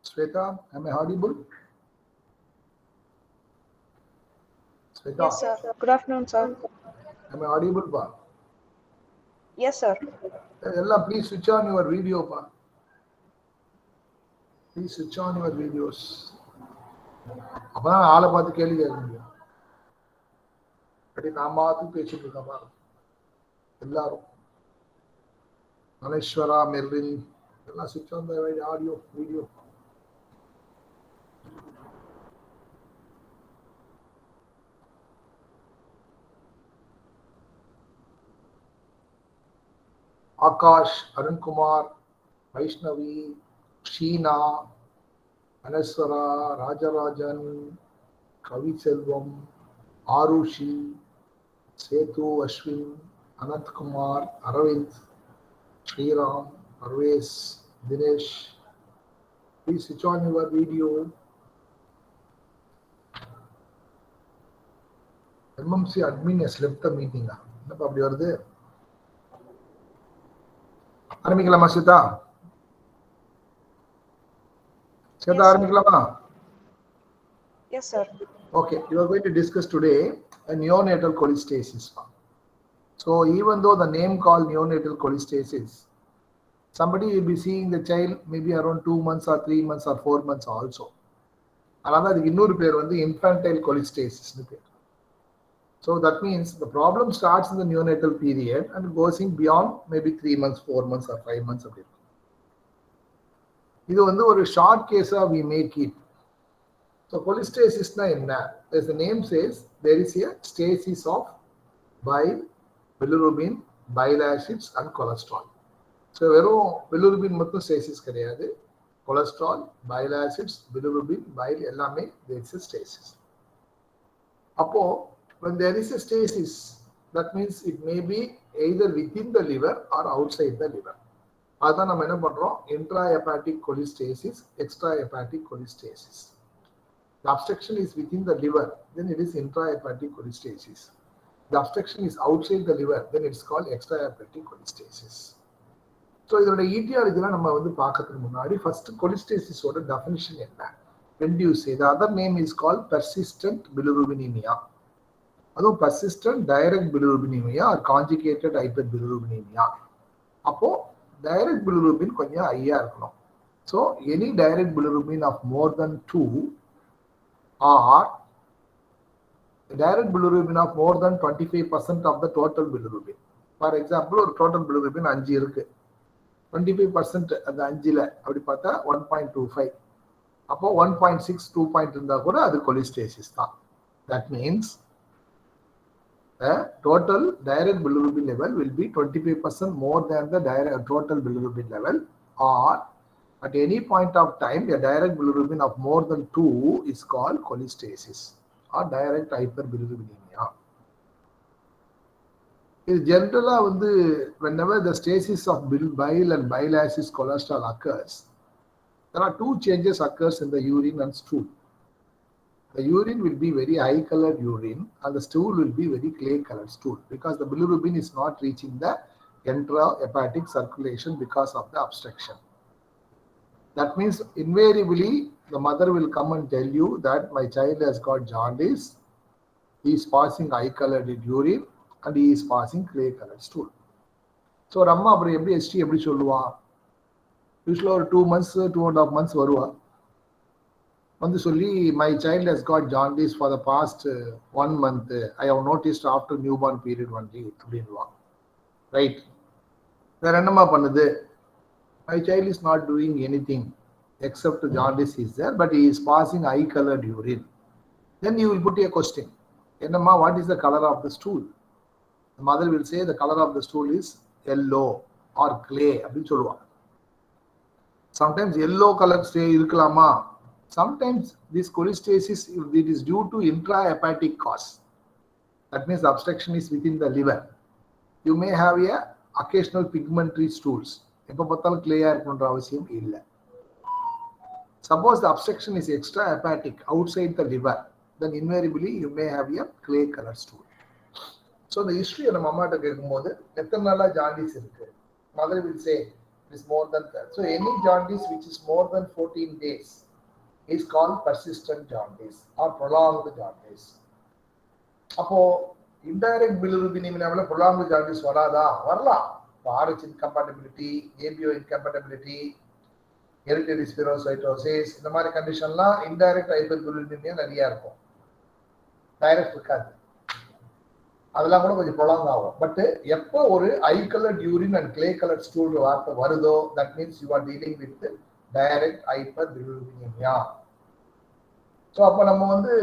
Sweta, am I audible? Sweta, Yes, sir. Good afternoon, sir. am I audible, pa? Yes, sir. Ella, please switch on your video, pa. Please switch on your videos. அப்பதான் ஆளை பார்த்து கேள்வி கேட்க முடியும். அப்படி நான் பார்த்து பேசிட்டு இருக்கேன் பாருங்க எல்லாரும். மலேஸ்வரா, மெர்வின் எல்லாம் switch on the audio, video. Akash, Arun Kumar, Vaishnavi, Sheena, Anaswara, Rajarajan, Kavi Selvam, Arushi, Setu, Ashwin, Anant Kumar, Aravind, Sriram, Parvez, Dinesh. Please switch on your video. MMC admin has left the meeting. என்னப்பா அப்படி வருது? ஆரம்பிக்கலாமா Sita? Sita, Yes, sir. ஆரம்பிக்கலாமா? Yes, sir. Okay, you are going to discuss today a neonatal cholestasis. So even though the name called neonatal cholestasis, somebody will be seeing the child maybe around 2 months or 3 months or 4 months also. அதனால அதுக்கு இன்னொரு பேர் வந்து infantile cholestasis னு பேர். So that means the problem starts in the neonatal period and goes in beyond maybe 3 months, 4 months or 5 months. இது வந்து ஒரு short case we make it. So cholestasis na enna? As the name says, there is a stasis of bile, bilirubin, bile acids and cholesterol. So வெறும் bilirubin மட்டும் stasis கிடையாது. Cholesterol, bile acids, bilirubin, bile எல்லாமே there is a stasis. அப்போ when there is a stasis, that means it may be either within the liver or outside the liver. அதான் நம்ம என்ன பண்றோம்? Intrahepatic cholestasis, extrahepatic cholestasis. The obstruction is within the liver, then it is intrahepatic cholestasis. The obstruction is outside the liver, then it's called extrahepatic cholestasis. So இதோட etiology-லாம் நம்ம வந்து பார்க்கிறதுக்கு முன்னாடி first cholestasis-ஓட definition என்ன? When do you say? The other name is called persistent bilirubinemia. அதுவும் persistent direct bilirubinemia or conjugated hyperbilirubinemia. அப்போ direct bilirubin கொஞ்சம் ஹையா இருக்கணும். So any direct bilirubin of more than 2 or direct bilirubin of more than 25% of the total bilirubin. For example, ஒரு total bilirubin 5 இருக்கு. 25% அந்த 5ல அப்படி பார்த்தா 1.25. அப்போ 1.6, 2 பாயிண்ட் இருந்தா கூட அது cholestasis தான். That means the total direct bilirubin level will be 25% more than the total bilirubin level, or at any point of time a direct bilirubin of more than 2 is called cholestasis or direct hyperbilirubinemia. In general, whenever the stasis of bile and bile acids cholesterol occurs, there are two changes occurs in the urine and stool. The urine will be very high colored urine and the stool will be very clay colored stool because the bilirubin is not reaching the intrahepatic circulation because of the obstruction. That means invariably the mother will come and tell you that my child has got jaundice, he is passing high colored urine and he is passing clay colored stool. So Ramma அப்புறம் எப்படி HT எப்படி சொல்லுவா? Usually ஒரு 2 months, 2.5 months வருவா. வந்து சொல்லி my child has got jaundice for the past 1 month. I have noticed after newborn period only அப்படின்னுவா. Right? வேற என்னமா பண்ணுது? My child is not doing anything except jaundice is there, but he is passing high colored urine. Then you will put a question. Enamma, what is the color of the stool? The mother will say the color of the stool is yellow or clay அப்படின்னு சொல்லுவா. Sometimes yellow color stay இருக்கலாமா? Sometimes this cholestasis, it is due to intrahepatic cause. That means the obstruction is within the liver. You may have a occasional pigmentary stools. எப்ப பார்த்தாலும் கிளியரா இருக்கணும்ன்ற அவசியம் இல்லை. Suppose the obstruction is extrahepatic outside the liver, then invariably you may have a clay color stool. So the history நம்ம அம்மாட்ட கேட்கும்போது எத்தனை நாளா ஜாண்டிஸ் இருக்கு? Mother will say is more than that. So any jaundice which is more than 14 days is called persistent jaundice or prolonged jaundice. அப்போ indirect பிலிருபினிமியாவில் prolonged jaundice வராதா? வரலாம். RH incompatibility, ABO incompatibility, hereditary spherocytosis, இந்த மாதிரி கண்டிஷன்லாம் indirect ஹைப்பர்பிலிருபினிமியா நிறைய இருக்கும். Direct இருக்காது. அதெல்லாம் கூட கொஞ்சம் ப்ரொலாங் ஆகும். பட் எப்போ ஒரு a coloured urine and clay coloured stool வார்த்தை வருதோ, that means you are dealing with direct hyperbilirubinemia. So அப்போ நம்ம வந்து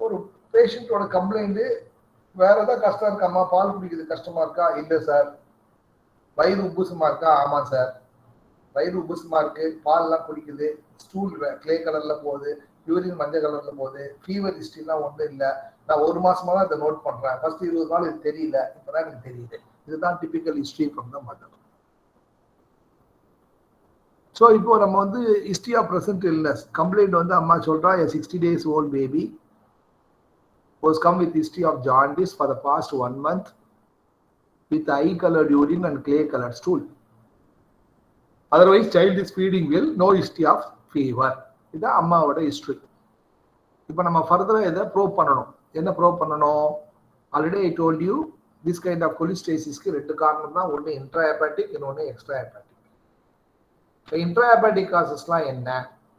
ஒரு பேஷண்ட்டோட கம்ப்ளைண்ட் வேற ஏதாவது கஷ்டம் இருக்காமா, பால் குடிக்கிறது கஷ்டமா இருக்கா? இல்லை சார். வயிறு உப்புசமா இருக்கா? ஆமாம் சார். வயிறு உப்புசமா இருக்கு, பால்லாம் குடிக்குது, ஸ்டூல் கிளே கலர்ல போகுது, யூரின் மஞ்சள் கலர்ல போகுது, ஃபீவர் ஹிஸ்ட்ரிலாம் ஒன்றும் இல்லை, நான் ஒரு மாசமா தான் இதை நோட் பண்றேன், ஃபர்ஸ்ட் 20 நாள் இது தெரியல, இப்பதான் எனக்கு தெரியுது. இதுதான் typical history from the mother. So இப்போ நம்ம வந்து history of present illness complaint வந்து அம்மா சொல்றா, a 60 days old baby was come with history of jaundice for the past 1 month with eye colored urine and clay colored stool. Otherwise child is feeding well, no history of fever. இதுதான் அம்மாவோட history. இப்போ நம்ம ஃபர்தரா இதை prove பண்ணணும். என்ன prove பண்ணணும்? Already I told you this kind of கொலிஸ்டேசிஸ்க்கு 2 காரணம் தான். ஒன்று இன்ட்ராஹெப்பாட்டிக், இன்னொன்று எக்ஸ்ட்ராஹெப்பாட்டிக். இப்போ இன்ட்ராஹெப்பாட்டிக் காசஸ்லாம் என்ன,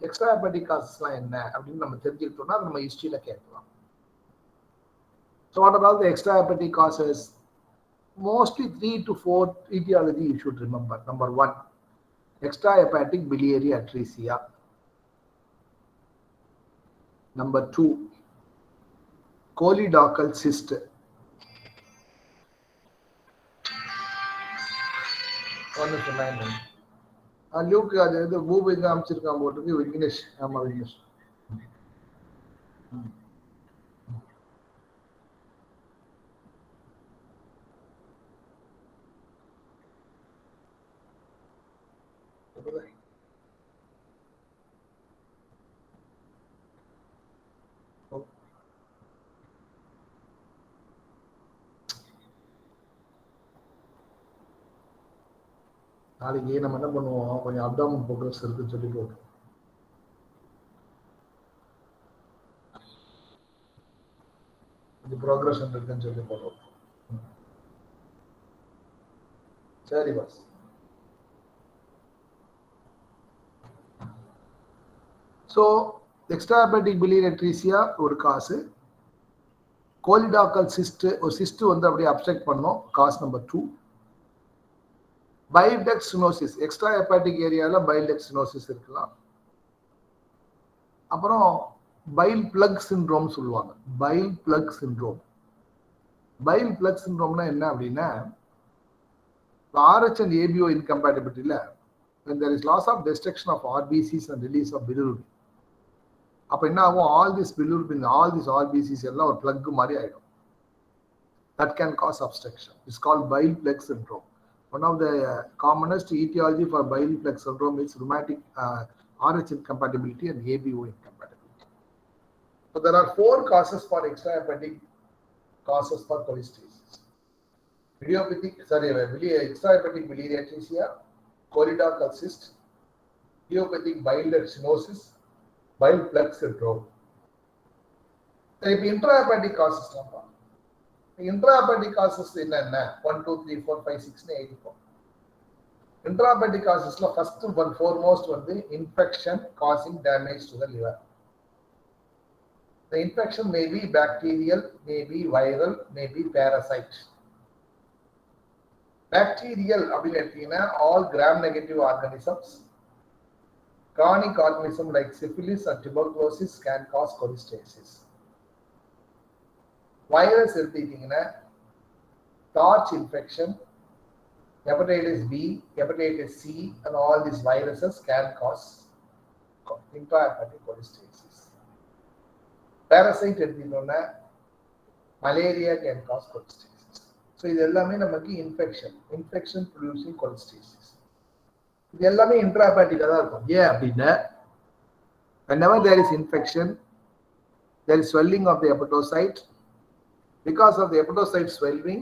எக்ஸ்ட்ராஹெப்பாட்டிக் காசஸ்லாம் என்ன அப்படின்னு நம்ம தெரிஞ்சுக்கிட்டோம்னா நம்ம ஹிஸ்ட்ரியில கேட்கலாம். So what are the extrahepatic causes? Mostly 3 to 4 etiology you should remember. Number 1, extrahepatic biliary atresia. Number 2, choledochal cyst. One is the 9. Luke, the boob is அமைச்சிருக்கான் போட்டுருக்கு விக்னேஷ். ஆமா விக்னேஷ். நாளைக்கு நம்ம என்ன பண்ணுவோம், கொஞ்சம் அப்டாமன் ப்ரோக்ரஸ் இருக்குன்னு சொல்லி போட்டோம். ப்ரோக்ரஷன் இருக்குன்னு சொல்லி போட்டோம். சரி பாஸ். ஸோ எக்ஸ்ட்ராஹெப்பாட்டிக் biliary atresia ஒரு காசு. கோலிடாக்கல் சிஸ்ட், ஒரு சிஸ்ட் வந்து அப்படியே அப்ஸ்ட்ரக்ட் பண்ணோம், cause number 2. Bile duct stenosis, extra hepatic ஏரியாவில் பைல் டக்ட் ஸ்டெனோசிஸ் இருக்கலாம். அப்புறம் பைல் பிளக் சிண்ட்ரோம் சொல்லுவாங்க. Bile plug syndrome. Bile plug சிண்ட்ரோம்னா என்ன அப்படின்னா, RH and ABO incompatibility, when there is loss of destruction of RBCs and release of bilirubin, அப்போ என்ன ஆகும், all this bilirubin, all these RBCs எல்லாம் ஒரு பிளக் மாதிரி ஆயிடும். That can cause obstruction. It's called bile plaque syndrome. One of the commonest etiology for bile plaque syndrome is rheumatic RH incompatibility and ABO incompatibility. So there are 4 causes for extrahepatic causes for cholestasis. Extrahepatic biliary atresia, choledochal cyst, idiopathic bile duct stenosis, bile plaque syndrome. இப்போ intrahepatic causes நம்ம intrahepatic causes என்னென்ன 1 2 3 4 5 6 னு எழுதிப்போம். intrahepatic causesல first one foremost வந்து infection causing damage to the liver. The infection may be bacterial, may be viral, may be parasite. Bacterial அப்படின்னு எடுத்தீங்கன்னா all gram negative organisms. Chronic organism like syphilis and tuberculosis can cause cholestasis. Virus எடுத்தீங்கன்னா torch infection, hepatitis B, hepatitis C, and all these viruses can cause intrahepatic cholestasis. Parasite எடுத்தீங்கன்னா malaria can cause cholestasis. So இது எல்லாமே நமக்கு infection producing cholestasis. இது எல்லாமே intrahepatic தான் இருக்கும். ஏன் அப்படின்னா whenever there is infection, there is swelling of the hepatocyte. Because of the hepatocyte swelling,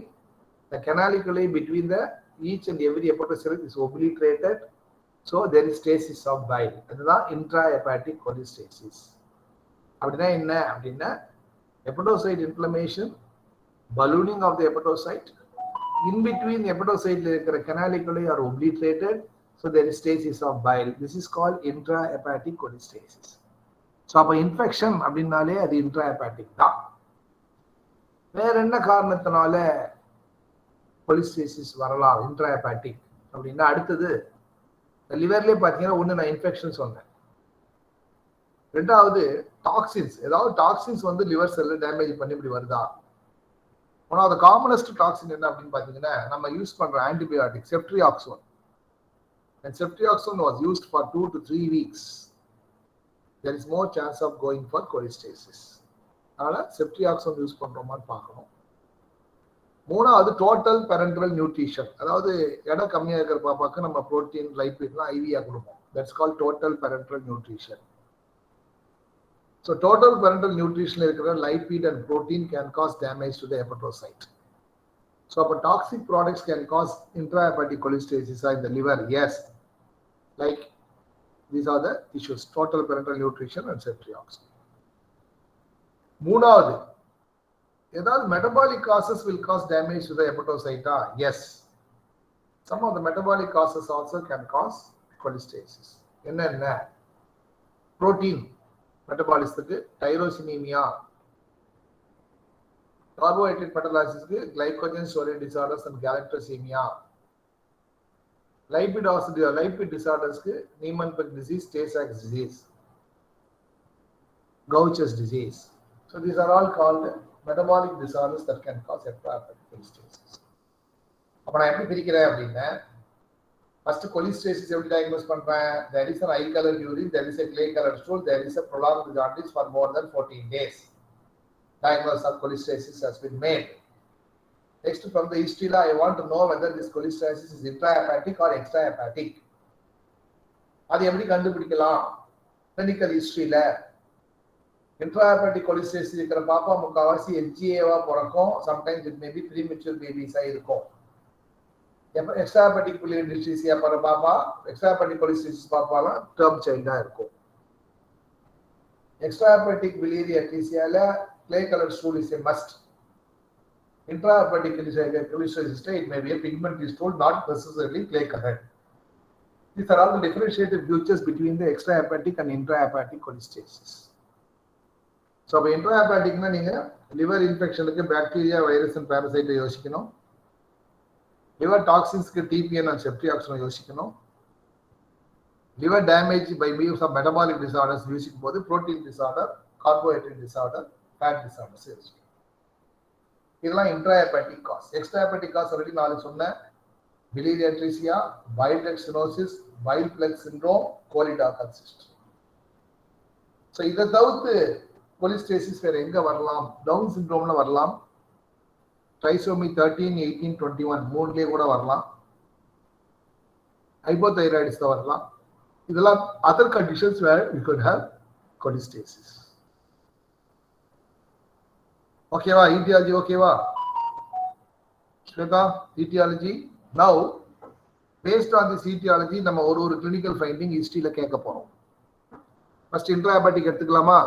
the canaliculi between the each and every hepatocyte is obliterated. So there is stasis of bile. அதுதான் intrahepatic cholestasis. அப்படின்னா என்ன அப்படின்னா hepatocyte inflammation, ballooning of the hepatocyte, in between the hepatocyte இருக்கிற canaliculi are obliterated, so there is stasis of bile. This is called intrahepatic cholestasis. So அப்ப infection அப்படின்னாலே அது intrahepatic தான். வேற என்ன காரணத்தினால cholestasis வரலாம் intrahepatic அப்படின்னா அடுத்தது லிவர்லேயே பார்த்தீங்கன்னா ஒன்று நான் இன்ஃபெக்ஷன் சொன்னேன், ரெண்டாவது டாக்ஸின்ஸ், ஏதாவது டாக்ஸின்ஸ் வந்து லிவர் செல்ல டேமேஜ் பண்ணி இப்படி வருதா. One of the commonest toxin என்ன அப்படின்னு பார்த்தீங்கன்னா நம்ம யூஸ் பண்ற antibiotic ceftriaxone. And ceftriaxone was used for 2 to 3 weeks. There is more chance of going for cholestasis. அதனால செப்ட்ரியாக்சோன் யூஸ் பண்றோமான்னு பார்க்கணும். மூணாவது டோட்டல் பேரண்டரல் நியூட்ரிஷன், அதாவது எடை கம்மியாக இருக்கிற பாப்பாக்கு நம்ம புரோட்டீன் லைப்பிட்லாம் ஐவியா கொடுப்போம். That's call total parenteral nutrition. So total parental nutrition இருக்கிற lipid and protein can cause damage to the hepatocyte. So அப்போ toxic products can cause intrahepatic cholestasis in the liver. Yes, like these are the issues: total parenteral nutrition and ceftriaxone. மூணாவது, ஏதாவது metabolic causes will cause damage to the hepatocyte. Yes, some of the metabolic causes also can cause cholestasis. என்னென்ன? Protein மெட்டபாலிசத்துக்கு tyrosinaemia, carbohydrate metabolism, glycogen storage disorders and galactosemia. Lipid disorders, Niemann-Pick disease, Tay-Sachs disease, Gaucher's disease. So these are all called metabolic disorders that can cause intrahepatic cholestasis. அப்ப நான் எப்படி பிரிக்கிறேன் அப்படின்னா, first cholestasis எப்படி diagnose பண்றேன்? There is an eye color urine, there is a clay colored stool, there is a prolonged jaundice for more than 14 days. Diagnosis of cholestasis has been made. Next, from the history, I want to know whether this cholestasis is intrahepatic or extrahepatic. அது எப்படி கண்டுபிடிக்கலாம்? Clinical ஹிஸ்டரியில intrahepatic cholestasis இருக்கிற பாப்பா முக்காவாசி HGA-வா பிறக்கும். Sometimes it may be premature பேபிஸா இருக்கும். extrahepatic biliary atresia போற பாப்பா, extrahepatic cholestasis பாப்பாலாம் டேர்ம் சைல்டா இருக்கும். extrahepatic biliary atresia-ல clay colored stool is a must. Intrahepatic cholestasis, it may be a pigmentary stool, not necessarily clay colored. These are all the differentiated features between the extrahepatic and intrahepatic cholestasis. So, intrahepatic na neenga liver infection ku bacteria, virus and parasite யோசிக்கணும். liver toxins ku TPN and ceftriaxone யோசிக்கணும். liver damage by means of metabolic disorders யோசிக்கும் போது protein disorder, carbohydrate disorder, fat disorders யோசிக்கணும். இதெல்லாம் intrahepatic cause. Extrahepatic cause already நாளைக்கு சொன்னேன். biliary atresia, bile duct stenosis, bile plug syndrome, colidocal cyst. So இதை தவிர்த்து cholestasis வேற எங்க வரலாம்? டவுன் சிண்ட்ரோம்ல வரலாம். ட்ரைசோமி 13, 18, 21 மூணுலயே கூட வரலாம். ஹைப்போதைராய்டிஸ்ல வரலாம். இதெல்லாம் other conditions where we could have cholestasis. ஓகேவா? etiology ஓகேவா? Shweta, etiology. Now, based on this etiology, நம்ம ஒரு clinical finding historyல கேட்க போறோம். First intrahepatic எடுத்துக்கலாமா?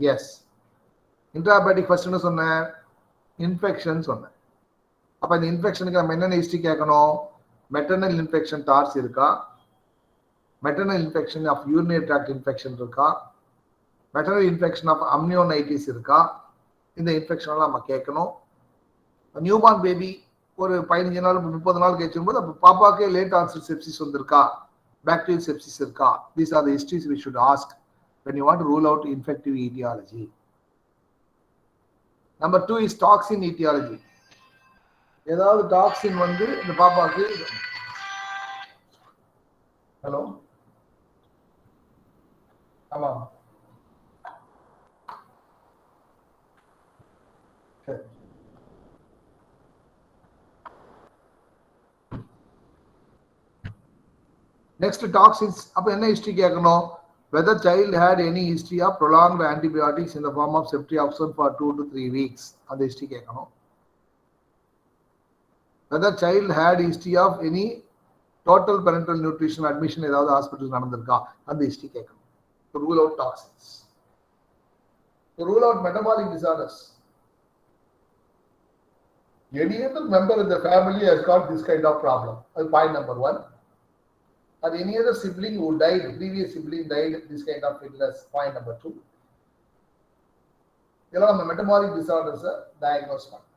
Yes. Intrahepatic first என்ன சொன்னேன்? Infection சொன்னேன். அப்ப இந்த இன்ஃபெக்ஷனுக்கு நம்ம என்னென்ன ஹிஸ்டரி கேட்கணும்? மெட்டர்னல் இன்ஃபெக்ஷன் டார்ஸ் இருக்கா? Maternal infection of urinary tract infection இருக்கா? மெட்டர்னல் இன்ஃபெக்ஷன் ஆஃப் அம்னியோனைட்டிஸ் இருக்கா? இந்த இன்ஃபெக்ஷன்லாம் நம்ம கேட்கணும். நியூபார்ன் பேபி ஒரு 15 நாள் 30 நாள் கழிச்சும்போது அப்போ பாப்பாக்கே லேட் ஆன்சர் செப்சிஸ் வந்திருக்கா? பாக்டீரியல் செப்சிஸ் இருக்கா? These are the histories we should ask when you want to rule out infective etiology. Number 2 is toxin etiology. ஏதாவது டாக்ஸின் வந்து இந்த பாப்பாக்கு ஹலோ ஆமா next toxins அப்ப என்ன ஹிஸ்டரி கேட்கணும்? whether child had any history of prolonged antibiotics in the form of ceftriaxone for 2 to 3 weeks. அந்த history கேட்கணும். whether child had history of any total parental nutrition admission ஏதாவது hospital நடந்திருக்கா அந்த history கேட்கணும். To rule out toxins, to rule out metabolic disorders. Any other member in the family has got this kind of problem. That's point number one. Or any other sibling who died, previous sibling died, this kind of illness, point number two. இதெல்லாம் நம்ம metabolic டிசார்டர்ஸை diagnose பண்ணணும்.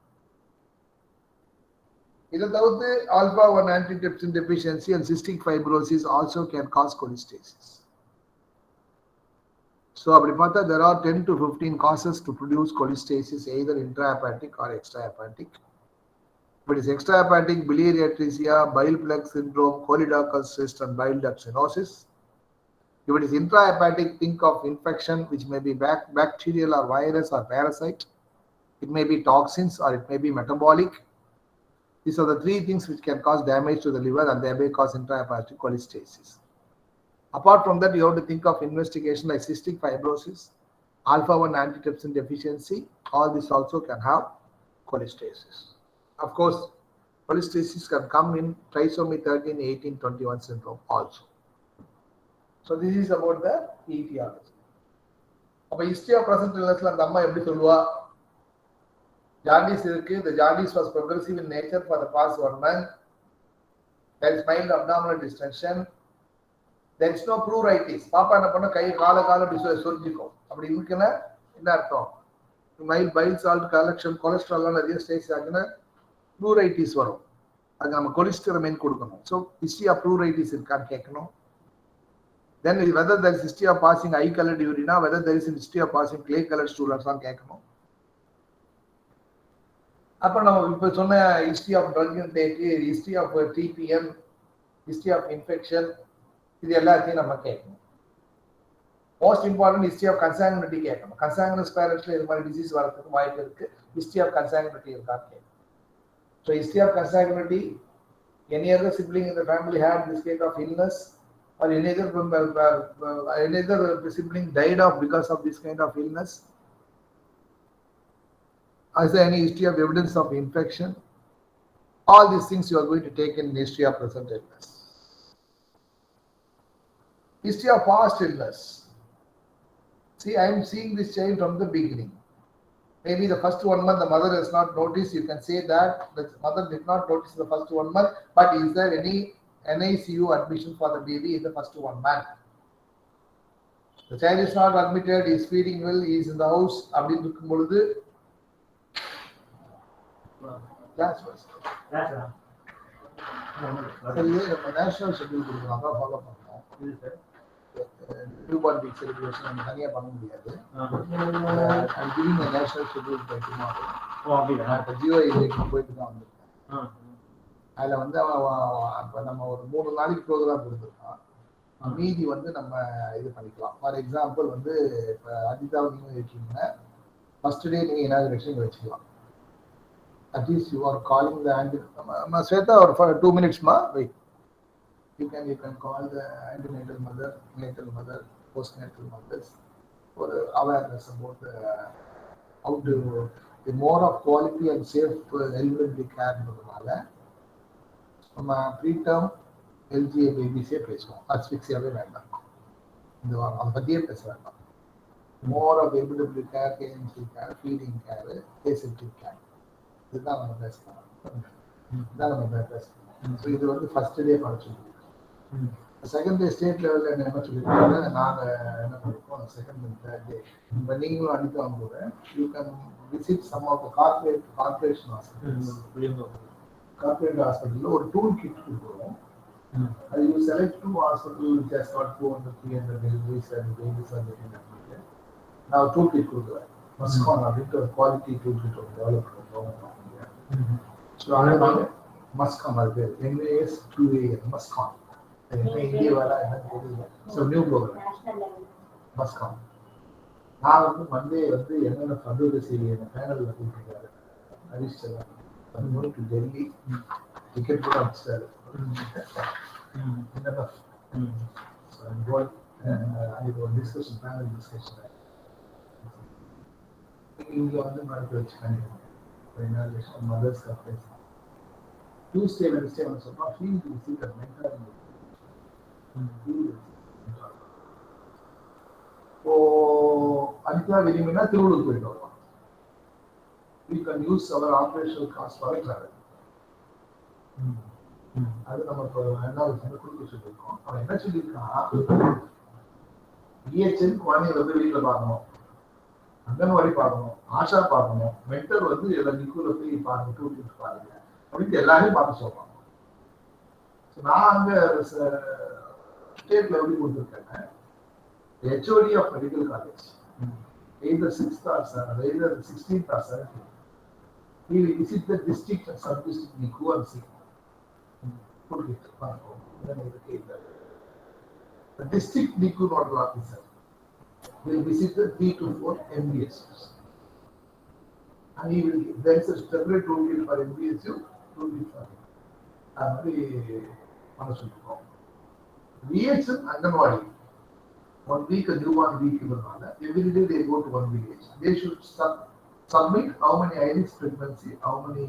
இதை தவிர்த்து alpha 1 antitrypsin deficiency and cystic fibrosis also can cause cholestasis. So அப்படி பார்த்தா there are 10 to 15 causes to produce cholestasis, either intrahepatic or extrahepatic. If it is extrahepatic, biliary atresia, bile plaque syndrome, choledochus cyst and bile duct stenosis. If it is intrahepatic, think of infection which may be bacterial or virus or parasite. It may be toxins or it may be metabolic. These are the three things which can cause damage to the liver and thereby cause intrahepatic cholestasis. Apart from that, you have to think of investigation like cystic fibrosis, alpha 1 antitrypsin deficiency. All this also can have cholestasis. Of course, cholestasis can come in trisomy 13, 18, 21 syndrome also. So this is about the etiology. அப்ப history of present illnessல அந்த அம்மா எப்படி சொல்லுவா? Jaundice இருக்கு. The jaundice was progressive in nature for the past 1 month. There is mild abdominal distension. There is no pruritus. பாப்பா என்ன பண்ண கை கால சொரிஞ்சிக்கும். அப்படி இருக்குன்னா என்ன அர்த்தம்? mild bile salt collection, cholesterol நிறைய ஸ்டேஜ் ஆகுனா pruritus வரும். அது நம்ம கொலிஸ்டரமைன் கொடுக்கணும். So history of pruritus இருக்கான்னு கேட்கணும். Then whether there is history of passing eye colored urine, whether there is history of passing clay colored stool or something கேட்கணும். அப்ப நம்ம இப்ப சொன்ன history of drug intake, history of TPM, history of infection, இது எல்லாத்தையும் நம்ம கேட்கணும். Most important history of consanguinity கேட்கணும். consanguineous parents இது மாதிரி டிசீஸ் வரதுக்கு வாய்ப்பு இருக்கு. history of consanguinity இருக்கான்னு கேட்கணும். So history of consanguinity, any other sibling in the family had this kind of illness, or any other sibling died of because of this kind of illness? Is there any history of evidence of infection? All these things you are going to take in history of present illness. History of past illness. See, I am seeing this child from the beginning. Maybe the first 1 month the mother has not noticed. You can say that the mother did not notice the first 1 month, but is there any NICU admission for the baby in the first 1 month? The child is not admitted, he is feeding well, he is in the house. அப்படின்னு இருக்கும் பொழுது class first நம்ம national schedule கொடுக்குறோம், அதான் follow பண்ணோம். New born week celebration நம்ம தனியாக பண்ண முடியாது. I'm giving a national schedule by tomorrow. நான் இப்போ ஜியோ இன்ஜெக்ஷன் போயிட்டு தான் வந்திருக்கேன். அதில் வந்து இப்போ நம்ம ஒரு 3 நாளைக்கு ப்ரோக்ராம் கொடுத்துருக்கோம். மீதி வந்து நம்ம இது பண்ணிக்கலாம். ஃபார் எக்ஸாம்பிள் வந்து இப்போ அஜிதாவை நீங்கள் வச்சிங்கன்னா ஃபர்ஸ்ட் டே நீங்கள் இனாகுரேஷன் வச்சுக்கலாம். At least you are calling the Sweta, or for 2 minutes ma wait. You can call the antenatal mother, natal mother, postnatal mothers for awareness about how to the more of quality and safe elementary care பண்றதுனால நம்ம preterm LGA babies பேசுவோம். asphyxiaவே வேண்டாம், இந்த வாரம் அதை பற்றியே பேச வேண்டாம். more of elementary care, KMC care, feeding care, aseptic care, இதுதான் நம்ம பேசலாம். ஸோ இது வந்து ஃபர்ஸ்ட் டே படிச்சிருக்கோம். செகண்ட் டே ஸ்டேட் லெவலில் என்ன சொல்லியிருக்காங்க, நாங்கள் என்ன பண்ணிருக்கோம் செகண்ட் அண்ட் தேர்ட் டே. இப்போ நீங்களும் அனுப்பி வாங்க, you can visit some of the corporation hospitals. Corporate ஹாஸ்பிட்டலில் ஒரு டூல் கிட் கொடுக்குறோம். அது you select 2 hospital which has got 200, 300 deliveries and babies are getting admitted. நான் டூல் கிட் கொடுக்குறேன். மஸ்கான் அப்படின்ட்டு ஒரு குவாலிட்டி டூல் கிட் ஒன்று டெவலப் பண்ணுறோம். ஸோ அதனால மஸ்கான் அது பேர் MAS2AN மஸ்கான். இந்திய வேலை என்னன்னு தெரியல. ஸோ நியூ ப்ரோக்ராம் மஸ்கான். நான் வந்து மண்டே வந்து என்னென்ன அட்வர்டைஸ் என் பேனலில் கூப்பிட்டுருக்காரு ஹரிஷ் செல்வன். அது டு டெல்லி டிக்கெட் கூட அனுப்பிச்சாரு. அதுக்கு ஒரு டிஸ்கஷன், பேனல் டிஸ்கஷன் இங்கே வந்து நடத்தி வச்சுக்காங்க. மதர்ஸ் கம்பெனி Tuesday, Wednesday வந்து சொன்னா field visit and mentoring. இப்போ அனிதா விரும்பினா திருவள்ளூர் போயிட்டு வரலாம். We can use our operational cost for travel. அது நம்ம இப்போ ரெண்டாவது சேர்ந்து கொடுக்க சொல்லியிருக்கோம். அவன் என்ன சொல்லியிருக்கான், EHN குழந்தைங்க வந்து வீட்டில் பார்க்கணும், அங்கன்வாடி பார்க்கணும், ஆஷா பார்க்கணும், மென்டர் வந்து எல்லாம் நிக்கூல போய் பாருங்க, டூட்டிட்டு பாருங்க அப்படின்னு எல்லாரையும் பார்க்க சொல்றாங்க. நான் அங்க ஸ்டேட் லெவலில் கொடுத்துருக்கேன். HOD of medical college, either 6th or 7th, either 16th or 17th, he will visit the district and sub-district NICU and see. The district NICU nodal officer will visit the 3 to 4 MDSs. And he will then separate toolkit for MDSU, toolkit for him. அது பண்ண சொல்லிருக்கோம். VHN anganwadi 1 week a newborn week இவனால every day they go to one village. They should submit how many IRIS pregnancy, how many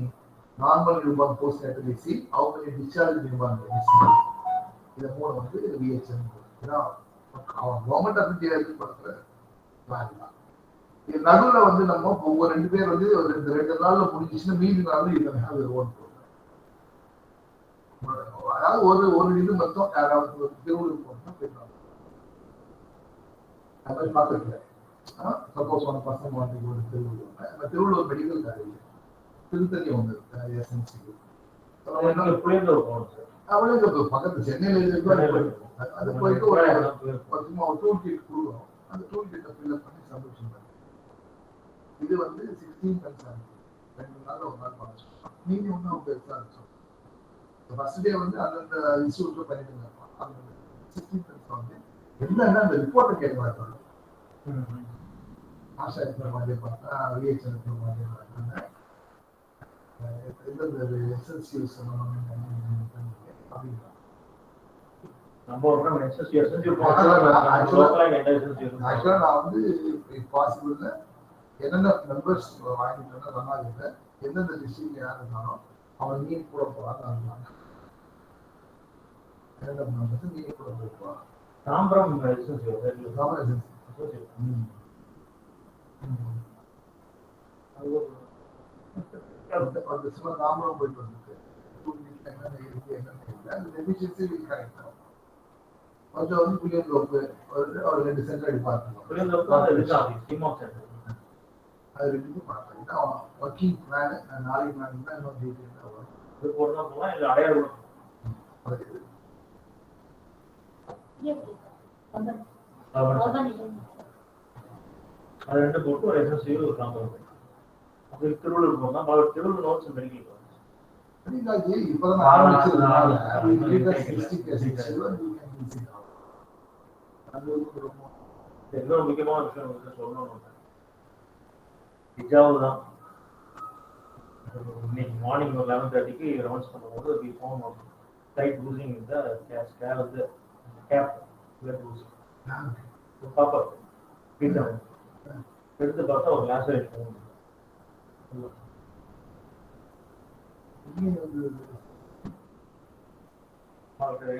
normal newborn postnatal they see, how many discharge newborn they see. இத மூணு வந்து VHN அவன் government official பண்ற plan தான். இது நடுவில் வந்து நம்ம ஒவ்வொரு 2 பேர் வந்து ஒரு 2 நாள்ல முடிஞ்சிச்சுன்னா மீதி நாள் இதனை ஓன் போடுறோம். அதாவது ஒரு இது மட்டும் யாராவது ஒரு திருவள்ளூர் போனா போயிடலாம். அது பார்த்துருக்கல. சப்போஸ் ஒன் பர்சன் வந்து ஒரு திருவள்ளூர் மெடிக்கல் காலேஜ் திருத்தணி ஒன்று எஸ்என்சி அவளுக்கு பக்கத்து சென்னையில அது போயிட்டு ஒரு சும்மா ஒரு டூல் கிட் கொடுக்குறோம். அந்த டூல் கிட்டை ஃபில்அப் பண்ணி சப்மிஷன் பண்ணி இது வந்து 16 கன்சர்ன் 2 நாள் ஒரு நாள் பண்ண சொல்லலாம். மீதி ஒன்று அவங்க பெருசாக இருந்துச்சு. ஃபர்ஸ்ட் டே வந்து அந்தந்த இன்ஸ்டியூட்ல பண்ணிட்டு இருப்பான். அந்த 16 கன்சர்ன் வந்து என்னன்னா அந்த ரிப்போர்ட்டை கேட்கலாம். ஆஷா இருக்கிற மாதிரி பார்த்தா VHN இருக்கிற மாதிரி பார்த்தாங்க. எந்தெந்த எஸ்எஸ்சியூஸ் அப்படின்னா ஆக்சுவலா நான் வந்து பாசிபிள்ல என்னென்ன மெம்பர்ஸ் வாங்கிட்டு நல்லா இல்லை, எந்தெந்த டிஸ்ட்ரிக்ட்ல யார் இருந்தாலும் அவன் நீ கூட போறாங்க. என்னென்ன மெம்பர்ஸ் நீ கூட போவான். தாம்பரம் தாம்பரம் போயிட்டு வந்துருக்கு. என்னென்ன இருக்கு என்னென்ன இல்லை அந்த டெபிஷியன்சி கரெக்ட் ஆகும். கொஞ்சம் வந்து புளியந்தோப்பு ஒரு 2 சென்டர் டிபார்ட்மெண்ட் அது 2 பார்த்தேன். ஒர்க்கிங் பிளான் நாளைக்கு பிளான் தான் இன்னும் டீட்டெயிலாக வரும். அது போடணும் போகலாம் இல்லை அடையாளம் அது 2 போட்டு ஒரு எஸ்எஸ்சியூ ஒரு காம்பவுண்ட். அது திருவள்ளூர் போனா திருவள்ளூர் நோட்ஸ் மெடிக்கல் காலேஜ் இப்பதான் ஆரம்பிச்சதுனால இன்னொரு முக்கியமான விஷயம் சொல்லணும். ஹிஜாபு தான் இன்னைக்கு மார்னிங் ஒரு 11:30க்கு ரவுண்ட்ஸ் பண்ணும்போது we found one light losing இந்த ஸ்கேர் வந்து கேப் பாப்பா வீட்டை எடுத்து பார்த்தா ஒரு கிளாஸ்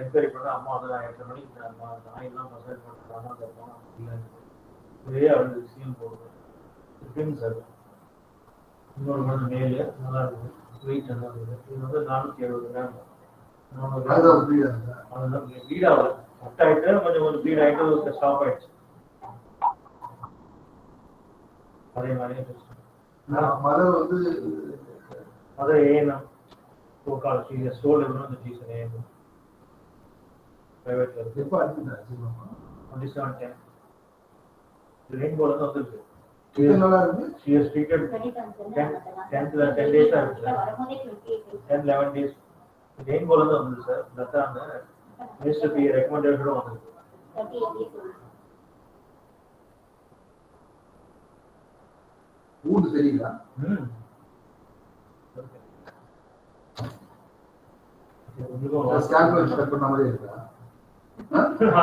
என்கொயரி பண்ண அம்மா வந்து 8 மணிக்கு நாயெல்லாம் மசாஜ் பண்ணுறாங்க. இதே அவளுக்கு சீன் போடுது சார். இன்னொரு மணி மேலே நல்லா இருக்குது, வெயிட் நல்லா இருக்குது. இது வந்து 470 கிராம். அதுதான் வீடாக கட் ஆகிட்டு கொஞ்சம் வீட் ஆகிட்டு ஸ்டாப் ஆயிடுச்சு. அதே மாதிரியே மழை வந்து அதை ஏனம் காலேஜ் ஸ்டோர் வந்து டீச்சர் ஏனும் பிரைவேட்ல இருக்கு. எப்போ அடிச்சுட்டாங்க ரெயின்போல தான் வந்துருக்கு. நல்லா இருக்கு. She has treated 10 days ஆகுது. 10-11 days ரெயின்போல தான் வந்துருக்கு சார். தட்டா அந்த மினிஸ்டர் பி ரெக்கமெண்டேஷனும் வந்துருக்கு. ஊடு சரிங்களா?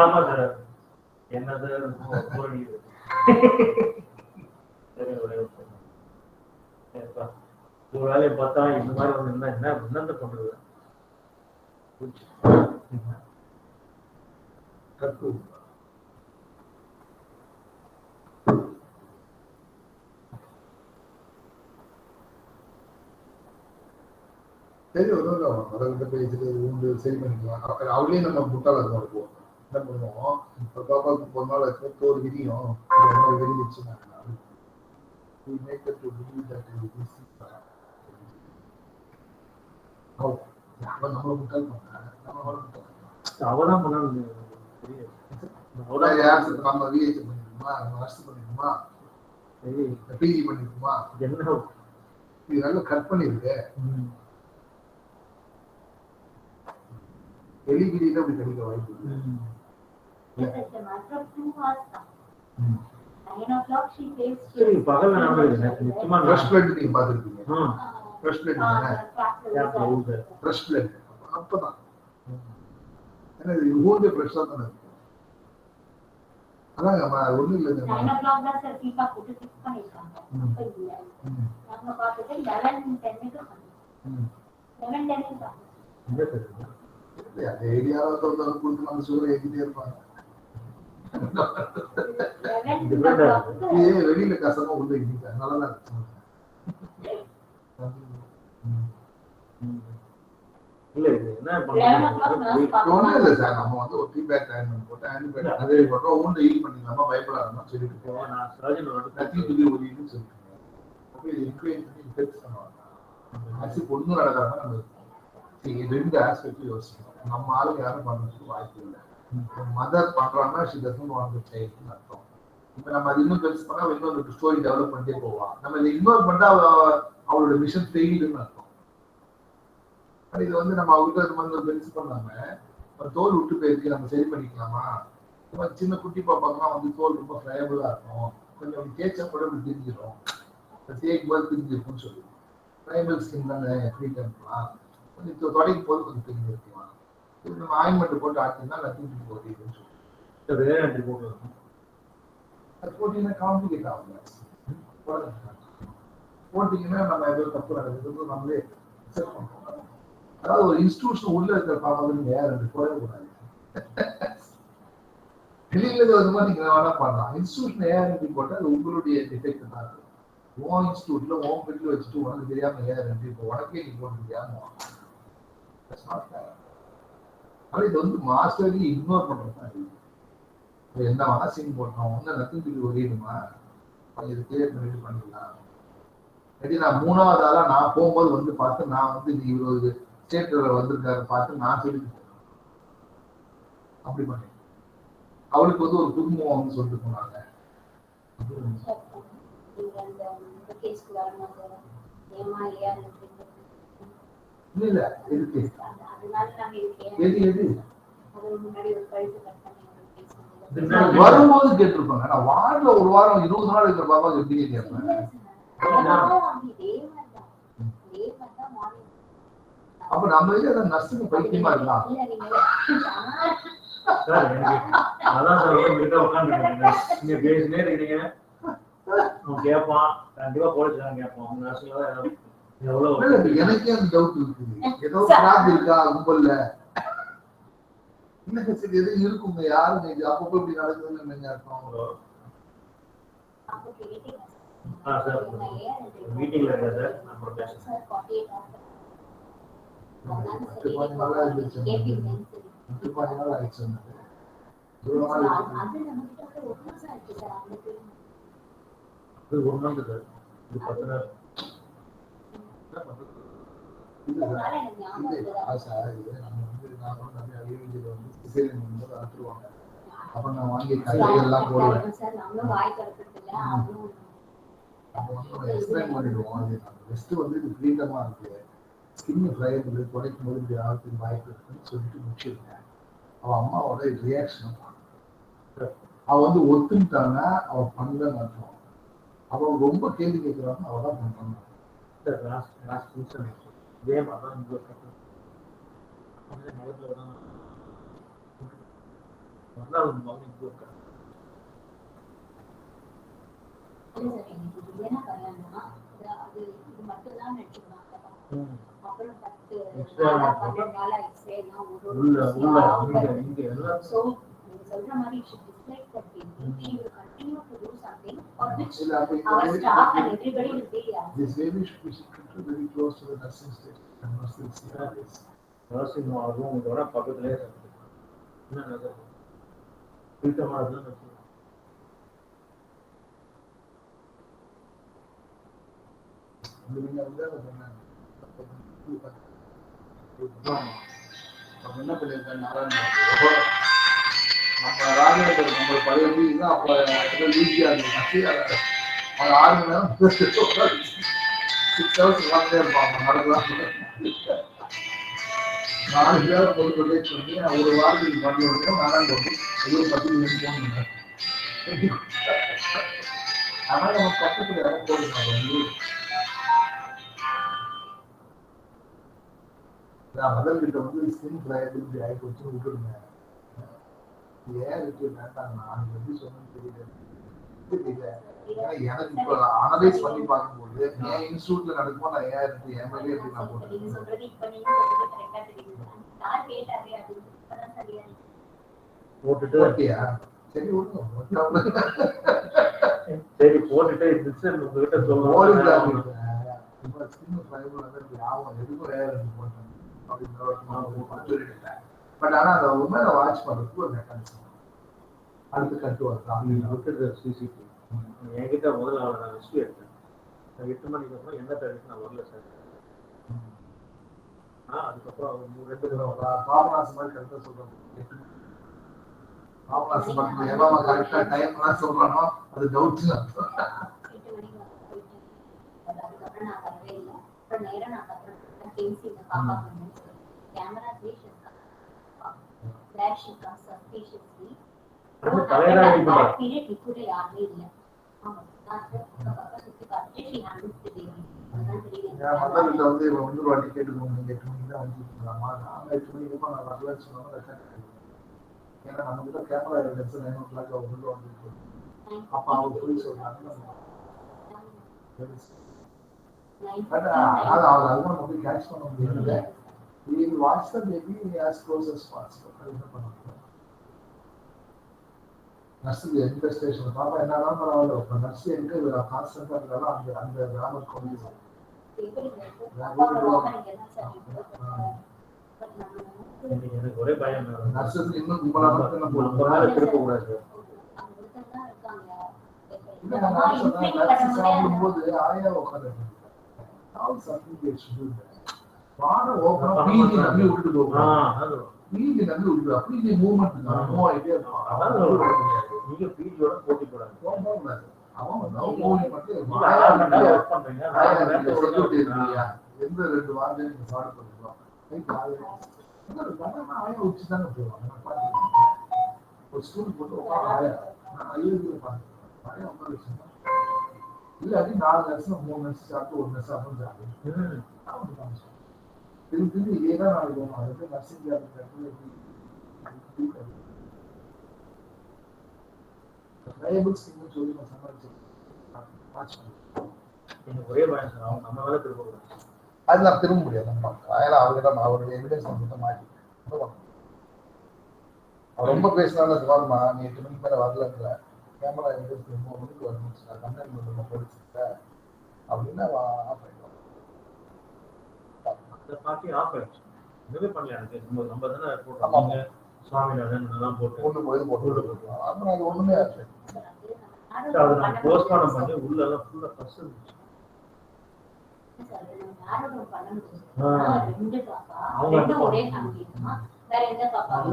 ஆமா சார். என்ன சார் ஒரு வேலையை பார்த்தா இந்த மாதிரி வந்து என்ன பண்றது? கற்பு சரி வரும் மதகிட்ட பேசிட்டு உண்டு சரி பண்ணிக்கலாம். அவளையும் நம்ம முட்டாள இருப்போம். என்ன பண்ணுவோம், இப்போ பாப்பாவுக்கு ஒரு நாள் தோல் விரியும் விரிஞ்சிச்சுன்னா நம்மள முட்டாள் பண்ண அவதான் நம்ம விஐசி பண்ணிருக்குமா, நம்ம அரசு பண்ணிருக்குமா, பிஜி பண்ணிருக்குமா, என்ன இது நல்ல கற்பனை இருக்கு. எலிகிரியில அப்படி கிடைக்க வாய்ப்பு அப்பதான் ஊர்ல ஃப்ரெஷ்ஷா தானே இருக்கு. அதான் ஒண்ணும் இல்லை அந்த ஏரியாவில் கொடுத்து நம்ம சூழல் ஏற்றிட்டே இருப்பாங்க. வெளியில கசமா உள்ள இருக்கு, நல்லாதான் இருக்கு. ஒண்ணும் இல்லை சார், நம்ம வந்து ஒரு ஃபீட்பேக் டைம் போட்டு ஆன்டிபயோட்டிக் அதே பண்றோம், ஊண்ட ஹீல் பண்ணிக்கலாமா பயப்படாம சொல்லிட்டு போவோம். ஒன்றும் நடக்காம நம்ம ரெண்டு ஆஸ்பெக்ட் யோசிக்கணும். நம்ம ஆளுங்க யாரும் பண்றதுக்கு வாய்ப்பு இல்லை. மதர் பண்றாங்கன்னா ஷி டசன்ட் வாண்ட் டு சைல்ட்னு அர்த்தம். இப்போ நம்ம அது இன்னும் பெருசு பண்ணா இன்னொரு ஸ்டோரி டெவலப் பண்ணிட்டே போவான். நம்ம இதை இக்னோர் பண்ணா அவளோட மிஷன் ஃபெயில்னு அர்த்தம். இது வந்து நம்ம அவர்கிட்ட வந்து பெருசு பண்ணாம தோல் விட்டு போயிருக்கு, நம்ம சரி பண்ணிக்கலாமா. சின்ன குட்டி பாப்பாக்கெல்லாம் வந்து தோல் ரொம்ப ஃபிளையபிளா இருக்கும், கொஞ்சம் தேய்ச்சா கூட தெரிஞ்சிடும், தேய்க்கும் போது தெரிஞ்சிருக்கும்னு சொல்லி ஃபிளையபிள் ஸ்கின் தானே ஃப்ரீ டைம்லாம் கொஞ்சம் தொடங்கும் போது கொஞ்சம் தெரிஞ்சிருக்கலாம். நம்ம ஆயின்மெண்ட் போட்டு ஆட்டினா நத்திங் போட்டின்னு சொல்லி அது போட்டீங்கன்னா காம்ப்ளிகேட் ஆகுங்க. போட்டீங்கன்னா நம்ம ஏதோ தப்பு நடக்குது நம்மளே அக்செப்ட் பண்றோம். அதாவது ஒரு இன்ஸ்டிடியூஷன் உள்ள இருக்கிற பாப்பாங்க யார் ரெண்டு போடக்கூடாது. வெளியில ஒரு மாதிரி நீங்க வேணா பண்ணலாம். இன்ஸ்டிடியூஷன் ஏஆர்என்டி போட்டா அது உங்களுடைய டிஃபெக்ட் தான் இருக்கு. உன் இன்ஸ்டிடியூட்ல உன் பெட்டில் வச்சுட்டு உனக்கு தெரியாம ஏஆர்என்டி இப்போ உனக்கே நீ போட்டு தெரியாம இது வந்து மாஸ்டர்லி இக்னோர் பண்றது. என்ன வேணா சீன் போட்டோம், ஒன்னு நத்திங் சொல்லி ஒரேடுமா இது கிளியர் பண்ணிட்டு பண்ணிக்கலாம். நான் மூணாவது ஆளா நான் போகும்போது வந்து பார்த்து நான் வந்து இவரு ஸ்டேட்ல வந்திருக்காரு பார்த்து நான் சொல்லிட்டு போனேன். அப்படி பண்ணேன். அவளுக்கு வந்து ஒரு குடும்பம் வந்து சொல்லிட்டு போனாங்க. இல்ல இருக்கு எது எது வரும்போது கேட்டிருப்பாங்க. நான் வார்டுல ஒரு வாரம் 20 நாள் இருக்கிற பாப்பா எப்படி கேட்பேன். அப்ப நம்ம நர்ஸுக்கு பைத்தியமா இருக்கலாம். எனக்கே அந்த டவுட் இருக்குது, ஏதோ இருக்கா கும்பல்ல எதுவும் இருக்குங்க யாருங்க இது அப்பப்போ இப்படி நடக்குதுன்னு நீங்க அர்த்தம். மீட்டிங்ல இருக்கா சார்? அப்புறம் அப்ப நான் வாங்கி காய்கறியெல்லாம் போடுவேன். எக்ஸ்பிளைன் பண்ணிடுவோம். பெஸ்ட் வந்து இது ஃப்ரீடமா இருக்கு, ஸ்கின் ஃப்ளையபிள், குறைக்கும் போது இப்படி ஆகிறதுக்கு வாய்ப்பு இருக்குன்னு சொல்லிட்டு முடிச்சிருக்கேன். அவன் அம்மாவோட ரியாக்ஷன் அவ வந்து ஒத்துட்டாங்க, அவ பண்ணலன்னு அர்த்தம். அவன் ரொம்ப கேள்வி கேட்கிறாங்க, அவ தான் பண்ணணும். எக்ஸ்ட்ரா உள்ள இங்க எல்லாம் This baby should be situated very close to the nursing station. And nursing station. Nursing room வர பக்கத்துலேயே இருக்கு. என்ன பீட்டமாக இருந்தால் என்ன பண்ணிருக்கேன் நம்ம ராஜேந்திர நம்ம பழைய வீடுனா அப்போ ஈஸியாக இருந்துச்சு. அது 6 மணி நேரம் 6 hours வாங்கிட்டே இருப்பாங்க நடக்கலாம். 4 பேரை பொறுத்தவரை சொல்லி ஒரு வாரத்துக்கு பண்ணி விட்டோம். நானும் போட்டு 10 நிமிஷம் போகணுங்க. ஆனால் நம்ம பக்கத்தில் இடம் போடுறாங்க வந்து மதர்கிட்ட வந்து ஸ்கின் ட்ரைபிலிட்டி ஆகி போச்சு விட்டுருங்க. ஏன் இருக்கு வேண்டாம் நான் எப்படி சொன்னு தெரியல. எனக்கு இப்போ அனலைஸ் பண்ணி பார்க்கும்போது என் இன்ஸ்டியூட்ல நடக்குமோ நான் ஏன் இருக்கு என் மேலே எப்படி நான் போட்டுட்டு ஓகேயா சரி விடுங்க. சரி போட்டுட்டு உங்ககிட்ட சொல்லுவோம். பட் ஆனா அந்த உண்மையை வாட்ச் பண்றதுக்கு ஒரு மெக்கானிசம் அடுத்து கட்டுவாங்க. சிசிடிவி என்கிட்ட முதல்ல நான் ஹிஸ்ட்ரி எடுத்தேன். 8 மணிக்கு அப்புறம் என்ன டைம் நான் வரல சார். அதுக்கப்புறம் 2 பாபநாசம் மாதிரி கரெக்டா சொல்றாங்க. பாபநாசம் மட்டும் எவ்வளவு கரெக்டா டைம்லாம் சொல்றானோ அது டவுட். மதர்கிட்ட வந்து இன்னொரு வாட்டி கேட்டுக்கோங்க. நீங்க 8 மணிக்கு தான் வந்துருக்கீங்களாமா? நாங்க 8 மணிக்கு நான் வரலன்னு சொன்னாங்க. ஏன்னா நம்ம கிட்ட கேமரா எவிடன்ஸ் 9 o'clock உள்ள வந்துருக்கு. அப்ப அவங்க போய் சொல்றாங்க. அவர் அது நம்ம போய் கேட்ச் பண்ண முடியாது. We will watch the baby as close as possible. நர்ஸுக்கு எந்த ஸ்டேஷன் பாப்பா என்னதான் பரவாயில்ல. இப்போ நர்ஸு எங்க கான்ஸ்டன்டா இருந்தாலும் அந்த அந்த கிராமர் கொண்டு எனக்கு ஒரே பயம். நர்ஸுக்கு இன்னும் கும்பலாக திருப்ப கூடாது. சாப்பிடும்போது ஆயா உட்காந்து வானம் ஓப்பனா பீதி நம்பி விட்டுட்டு போகும். பீதி நம்பி விட்டுரு. அப்படி மூவ்மெண்ட் மூவ் ஆகிட்டே இருக்கும். நீங்க பீதியோட போட்டி போடாது. அவன் எந்த 2 வாரத்தையும் நீங்க சாப்பிட போட்டுருக்கோம். ஆயா உச்சி தானே போவாங்க. ஒரு ஸ்கூல் போட்டு ஆயா இல்லாட்டி 4 நர்ஸ் 3 நர்ஸ் சாப்பிட்டு 1 நர்ஸ் அப்புறம் சாப்பிடும். திருப்பி இதே தான் நாளைக்கு போகணும். அதுக்கு நர்சிங் சொல்லி நான் சமாளிச்சேன். ஒரே பயம் சார். அவங்க நம்ம வேலை திரும்ப கூடாது. அது நான் திரும்ப முடியாது. அதெல்லாம் அவர்கிட்ட அவருடைய எவிடன்ஸ் நம்மகிட்ட மாட்டி அவர் ரொம்ப பேசினாலும் வருமா நீ 8 மணிக்கு மேலே வரலன்ற கேமரா எவிடன்ஸ் 3 மணிக்கு வரணும் கம்ப்ளைண்ட் பண்ணுங்க போலீஸ்கிட்ட அப்படின்னா ஆஃப் ஆகிடும். அந்த பார்ட்டி ஆஃப் ஆயிடுச்சு. எதுவுமே பண்ணல. எனக்கு நம்ம தானே போட்டோம். சுவாமிநாதன் எல்லாம் போட்டு ஒன்று போய் போட்டு விட்டுருக்கலாம். அப்புறம் அது ஒன்றுமே ஆச்சு. அதை நான் போஸ்ட்மார்ட்டம் பண்ணி உள்ள எல்லாம் ஃபுல்லாக ஃபர்ஸ்ட் இருந்துச்சு.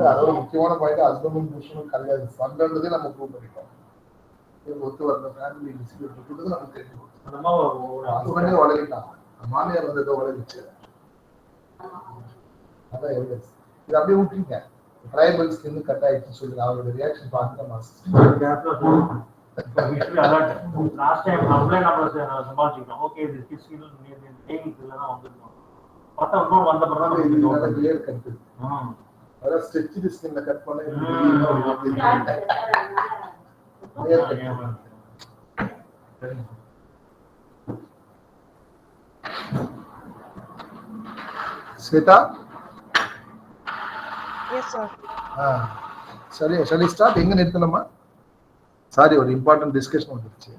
அதாவது முக்கியமான பாயிண்ட் ஹஸ்பண்டும் புருஷனும் கிடையாது. ஃபண்டே நம்ம ப்ரூவ் பண்ணிட்டோம். ஒத்து வர ஃபேமிலி டிஸ்பியூட் இருக்கிறது நமக்கு தெரியும். ஹஸ்பண்டே வளர்க்கிட்டான். மாமியார் வந்து ஏதோ வளர்ந்துச்சு. அதான் எவிடன்ஸ். இது அப்படியே விட்டுருங்க. ட்ரைபல்ஸ்க்கு இன்னும் கட் ஆயிடுச்சு சொல்லுங்க. அவரோட ரியாக்ஷன் பார்த்துட்டு லாஸ்ட் டைம் நம்மளே நம்ம சமாளிச்சுக்கிட்டோம். ஓகே இது கிஸ்கில் டேக்கிங்ல தான் வந்திருக்கோம். பார்த்தா இன்னும் வந்த பிறகு தான் கிளியர் கட். அத ஸ்ட்ரெச் ஸ்கின்ல கட் பண்ணி Sweta? Yes, sir. Shall we start? எங்க நிறுத்தணுமா? Sorry, ஒரு important discussion வந்துருச்சு.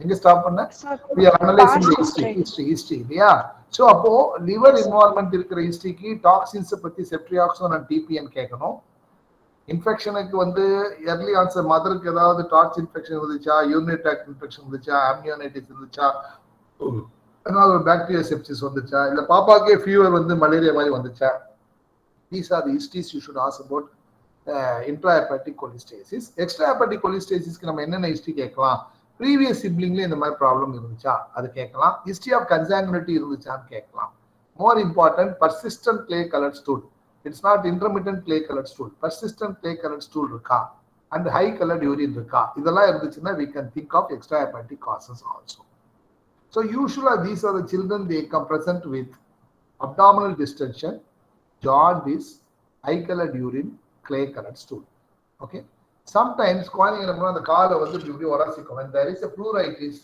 எங்க ஸ்டாப் பண்ண? Sir, We are analyzing the past history இல்லையா? So அப்போ liver involvement இருக்கிற ஹிஸ்டரிக்கு டாக்ஸின்ஸ் பத்தி செப்ட்ரியாக்சோன் அண்ட் டிபிஎன் கேட்கணும். இன்ஃபெக்ஷனுக்கு வந்து எர்லி ஆன்சர் மதருக்கு ஏதாவது டார்ச் இன்ஃபெக்ஷன் இருந்துச்சா, யூரினரி ட்ராக்ட் இன்ஃபெக்ஷன் இருந்துச்சா, ஆம்னியோனைட்டிஸ் இருந்துச்சா, ஏதாவது ஒரு பாக்டீரியா செப்சிஸ் வந்துச்சா, இல்ல பாப்பாக்கே ஃபீவர் வந்து மலேரியா மாதிரி வந்துச்சா. These are the histories you should ask about intrahepatic cholestasis. Extrahepatic cholestasisக்கு நம்ம என்னென்ன ஹிஸ்டரி கேட்கலாம்? ப்ரீவியஸ் சிப்ளிங்ல இந்த மாதிரி ப்ராப்ளம் இருந்துச்சா அது கேட்கலாம். ஹிஸ்டரி ஆஃப் கன்சாங்குனிட்டி இருந்துச்சான்னு கேட்கலாம். More important, persistent clay coloured stool. It's not intermittent clay coloured stool. Persistent clay coloured stool இருக்கா அண்ட் ஹை கலர்ட் யூரின் இருக்கா, இதெல்லாம் இருந்துச்சுன்னா we can think of extrahepatic causes also. So usually these are the children, they come present with abdominal distension, jaundice, high colored urine, clay colored stool. Okay, sometimes குழந்தைங்க அந்த காலை வந்து இப்படி உரசிக்கும். when there is a pleuritis,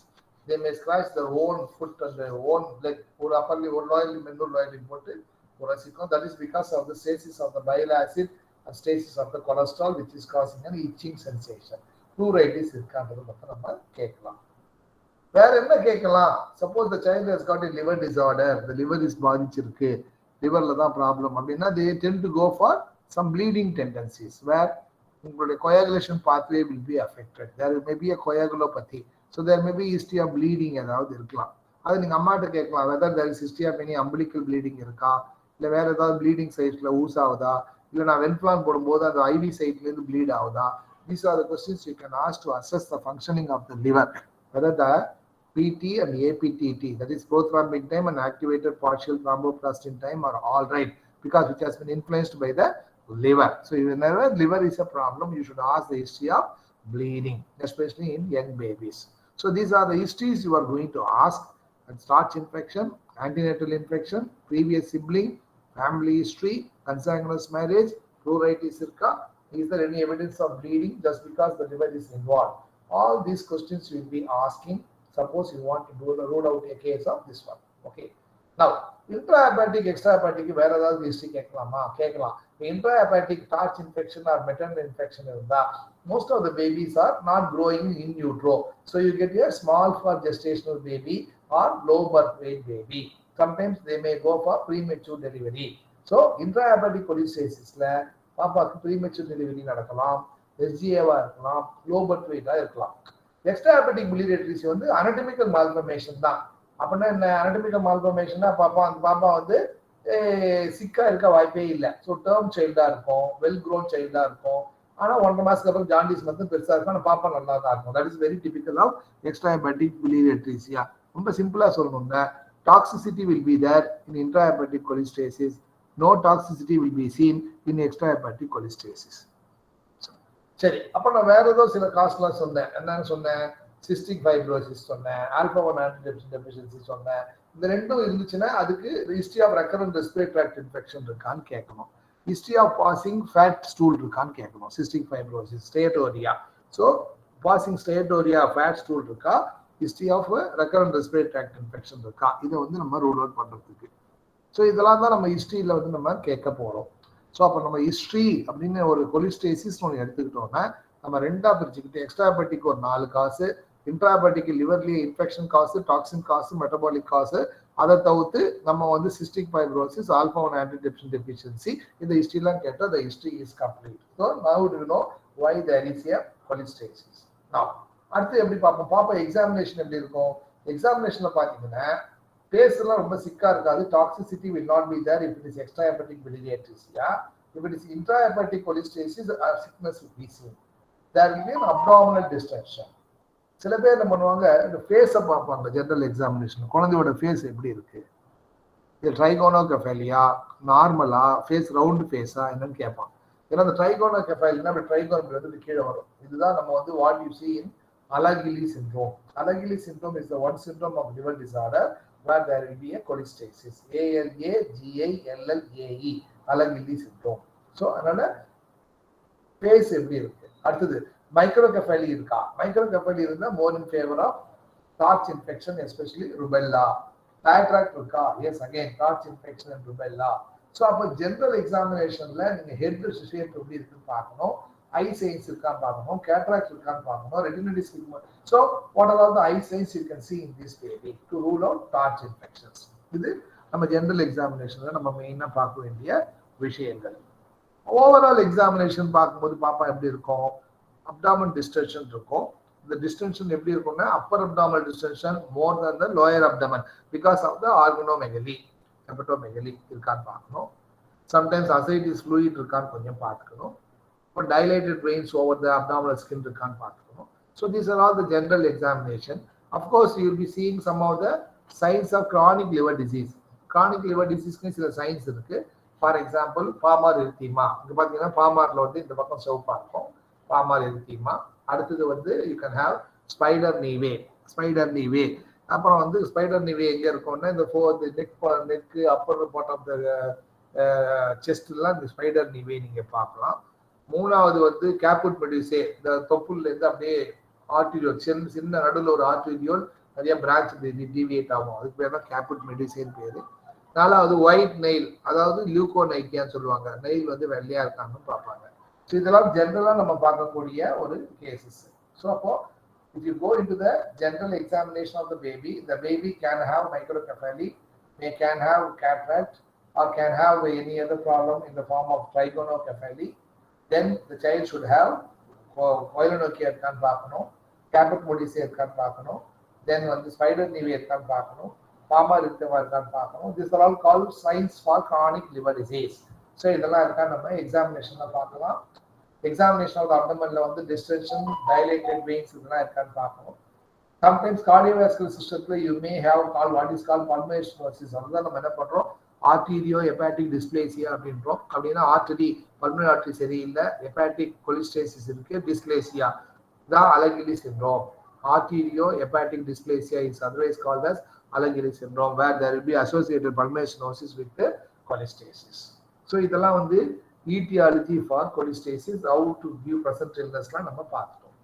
they may scratch their own foot and their own leg. ஒரு அப்பர்லி ஒரு loyal manure loyal போட்டு உரசிக்கும். that is because of the stasis of the bile acid and stasis of the cholesterol which is causing an itching sensation. pleuritis இருக்கான்றது மட்டும் நம்ம கேட்கலாம். வேற என்ன கேட்கலாம்? Suppose the child has got a liver disorder, the liver is பாதிச்சிருக்கு, liverல தான் problem அப்படின்னா they tend to go for some bleeding tendencies where உங்களுடைய coagulation pathway will be affected. There may be a coagulopathy, so there may be history of bleeding ஏதாவது இருக்கலாம். அது நீங்க அம்மாட்ட கேட்கலாம் whether there is history of any umbilical bleeding இருக்கா, இல்ல வேற ஏதாவது bleeding சைட்ல ஊஸ் ஆகுதா, இல்ல நான் வென்ஃபிளான் போடும்போது அந்த ஐவி சைட்ல இருந்து bleed ஆகுதா. These are the questions you can ask to assess the functioning of the liver, whether the PT and APTT, that is prothrombin time and activated partial thromboplastin time, are all right because it has been influenced by the liver. So whenever liver is a problem, you should ask the history of bleeding, especially in young babies. So these are the histories you are going to ask. And starch infection, antenatal infection, previous sibling, family history, consanguineous marriage, pleuritis irka, is there any evidence of bleeding just because the liver is involved? All these questions you will be asking. Suppose you want to rule out a case of this one. Okay. Now, intrahepatic, extrahepatic, வேற ஏதாவது history கேட்கலாமா? கேட்கலாம். Intrahepatic torch infection or maternal infection இருந்தா most of the babies are not growing in utero. So you get a small for gestational baby or low birth weight baby. Sometimes they may go for premature delivery. So intrahepatic cholestasisல பாப்பாக்கு premature delivery நடக்கலாம், SGA-வா இருக்கலாம், low birth weight-ஆ இருக்கலாம். Extrahepatic biliary அட்ரிசி வந்து anatomical malformation தான். அப்படின்னா என்ன anatomical malformation-னா அந்த பாப்பா வந்து சிக்கா இருக்க வாய்ப்பே இல்லை. ஸோ டேர்ம் சைல்டா இருக்கும், வெல் க்ரோன் சைல்டா இருக்கும். ஆனா 1.5 மாசத்துக்கு அப்புறம் ஜாண்டிஸ் மட்டும் பெருசா இருக்கும், ஆனா பாப்பா நல்லா தான் இருக்கும். That is very typical of extrahepatic biliary atresia. ரொம்ப சிம்பிளா சொல்லணும்னா toxicity will be there in intrahepatic cholestasis, no toxicity will be seen in extrahepatic cholestasis. சரி, அப்ப நான் வேற ஏதோ சில காஸ்ட்லாம் சொன்னேன். என்னன்னு சொன்னேன்? சிஸ்டிக் ஃபைப்ரோசிஸ் சொன்னேன், ஆல்பா-1 ஆன்டிடிப்சின் டெஃபிஷியன்சி சொன்னேன். இந்த ரெண்டும் இருந்துச்சுன்னா அதுக்கு history of recurrent respiratory tract infection இருக்கான்னு கேட்கணும். History of passing fat stool இருக்கான்னு கேட்கணும். Cystic fibrosis, steatorrhoea. So passing steatorrhoea, fat stool இருக்கா, history of recurrent respiratory tract infection இருக்கா, இதை வந்து நம்ம ரூல் அவுட் பண்றதுக்கு. ஸோ இதெல்லாம் தான் நம்ம ஹிஸ்டரியில வந்து நம்ம கேட்க போறோம். ஸோ அப்போ நம்ம ஹிஸ்ட்ரி அப்படின்னு ஒரு கொலிஸ்டேசிஸ் ஒன்று எடுத்துக்கிட்டோம்னா நம்ம ரெண்டா பிரிச்சுக்கிட்டு எக்ஸ்ட்ராஹெபடிக் ஒரு 4 காசு, இன்ட்ராஹெபடிக் லிவர்லயே இன்ஃபெக்ஷன் காசு, டாக்சின் காசு, மெட்டபாலிக் காசு, அதை தவிர்த்து நம்ம வந்து சிஸ்டிக் ஃபைப்ரோசிஸ், ஆல்பா-1 ஆன்டிடிப்சின் டெஃபிஷியன்சி, இந்த ஹிஸ்ட்ரிலாம் கேட்டால் the history is complete. So now you know why there is a cholestasis. Now அடுத்து எப்படி பார்ப்போம்? பாப்பா எக்ஸாமினேஷன் எப்படி இருக்கும்? எக்ஸாமினேஷன்ல பார்த்தீங்கன்னா ஃபேஸ் எல்லாம் ரொம்ப சிக்கா இருக்காது. Toxicity will not be there if it is extrahepatic biliary atresia. If it is intrahepatic cholestasis, sickness will be seen. There will be an abdominal distension. சில பேர் என்ன பண்ணுவாங்க, இந்த ஃபேஸை பார்ப்பாங்க ஜெனரல் எக்ஸாமினேஷன். குழந்தையோட ஃபேஸ் எப்படி இருக்கு, இது ட்ரைகோனோகெஃபாலியா, நார்மலா, ஃபேஸ் ரவுண்ட் ஃபேஸா என்னன்னு கேட்பாங்க. ஏன்னா அந்த ட்ரைகோனோகெஃபாலியா ட்ரைகோன் வந்து கீழே வரும். இதுதான் நம்ம வந்து what you see in Alagili syndrome. Alagili syndrome is the one syndrome of liver disorder where there will be a cholestasis. ALAGILLAE, Alagili syndrome. So அதனால ஃபேஸ் எப்படி இருக்கு. அடுத்தது மைக்ரோகெஃபாலி இருக்கா? மைக்ரோகெஃபாலி இருந்தா more in favour of TORCH infection, especially rubella. டயட்ராக்ட் இருக்கா? Yes, again TORCH infection and rubella. So அப்போ general எக்ஸாமினேஷன்ல நீங்க ஹெட் ஷேப் எப்படி இருக்குன்னு பார்க்கணும், ஐ சைன்ஸ் இருக்கான்னு பார்க்கணும், கேட்ராக்ட் இருக்கான்னு பார்க்கணும், retinitis. So what are all the eye signs you can see in this baby to rule out torch infections. இது நம்ம ஜென்ரல் எக்ஸாமினேஷன்ல நம்ம மெயினா பார்க்க வேண்டிய விஷயங்கள். ஓவரால் எக்ஸாமினேஷன் பார்க்கும்போது பாப்பா எப்படி இருக்கும், அப்டாமன் டிஸ்டென்ஷன் இருக்கும். இந்த டிஸ்டென்ஷன் எப்படி இருக்கும்னா upper abdominal distension more than the lower abdomen because of the organomegaly, hepatomegaly இருக்கான்னு பார்க்கணும். சம்டைம்ஸ் ascites fluid இருக்கான்னு கொஞ்சம் பார்த்துக்கணும். But dilated veins over the abdominal skin இருக்கான்னு பார்த்துக்கணும். So these are all the general examination. Of course, you will be seeing some of the signs of chronic liver disease. Chronic liver disease சில signs இருக்கு. For example, palmar erythema. இங்க பாத்தீங்கன்னா palmarல வந்து இந்த பக்கம் சிவப்பா இருக்கும். palmar erythema. அடுத்தது வந்து you can have spider nevus. Spider nevus. அப்புறம் வந்து ஸ்பைடர் நிவே எங்க இருக்கும்னா இந்த neck upper bottom of the chest எல்லாம் இந்த ஸ்பைடர் நிவே நீங்க பார்க்கலாம். மூணாவது வந்து கேப்புட் மெடிசே, இந்த தொப்புள்ள இருந்து அப்படியே ஆர்டீரியோல் சின்ன நடுவில் ஒரு ஆர்டீரியோல் நிறைய பிரான்ச் டிவியேட் ஆகும், அதுக்கு பேர் தான் கேப்புட் மெடிசேன்னு பேரு. நாலாவது ஒயிட் நெயில், அதாவது லியூகோனைக்கியான்னு சொல்லுவாங்க, நெயில் வந்து வெள்ளையா இருக்கான்னு பார்ப்பாங்க. ஸோ இதெல்லாம் ஜென்ரலா நம்ம பார்க்கக்கூடிய ஒரு கேசஸ். ஸோ அப்போ if you go into the general examination of the baby can have microcephaly, can have cataract, or can have any other problem in the form of trigonocephaly. Then the child should have koilonokia irkan paakano, caput modise irkan paakano, then on the spider nevus irkan paakano, palmar erythema irkan paakano. These are all called signs for chronic liver disease. So idella irkan nama examination la paakalam. Examination of the abdomen la vandu distension, dilated veins idella irkan paakano. Sometimes cardiovascular system you may have called what is called pulmonary stenosis. adha nama enna pandrom arteriohepatic dysplasia அப்படின்றோம். அப்படின்னா artery pulmonary artery சரியில்லை, hepatic cholestasis இருக்கு, dysplasia தான் Alagille syndrome. arteriohepatic dysplasia is otherwise called as Alagille syndrome where there will be associated pulmonary stenosis with the cholestasis. So இதெல்லாம் வந்து etiology for cholestasis, how to view present illnessலாம் நம்ம பார்த்துட்டோம்.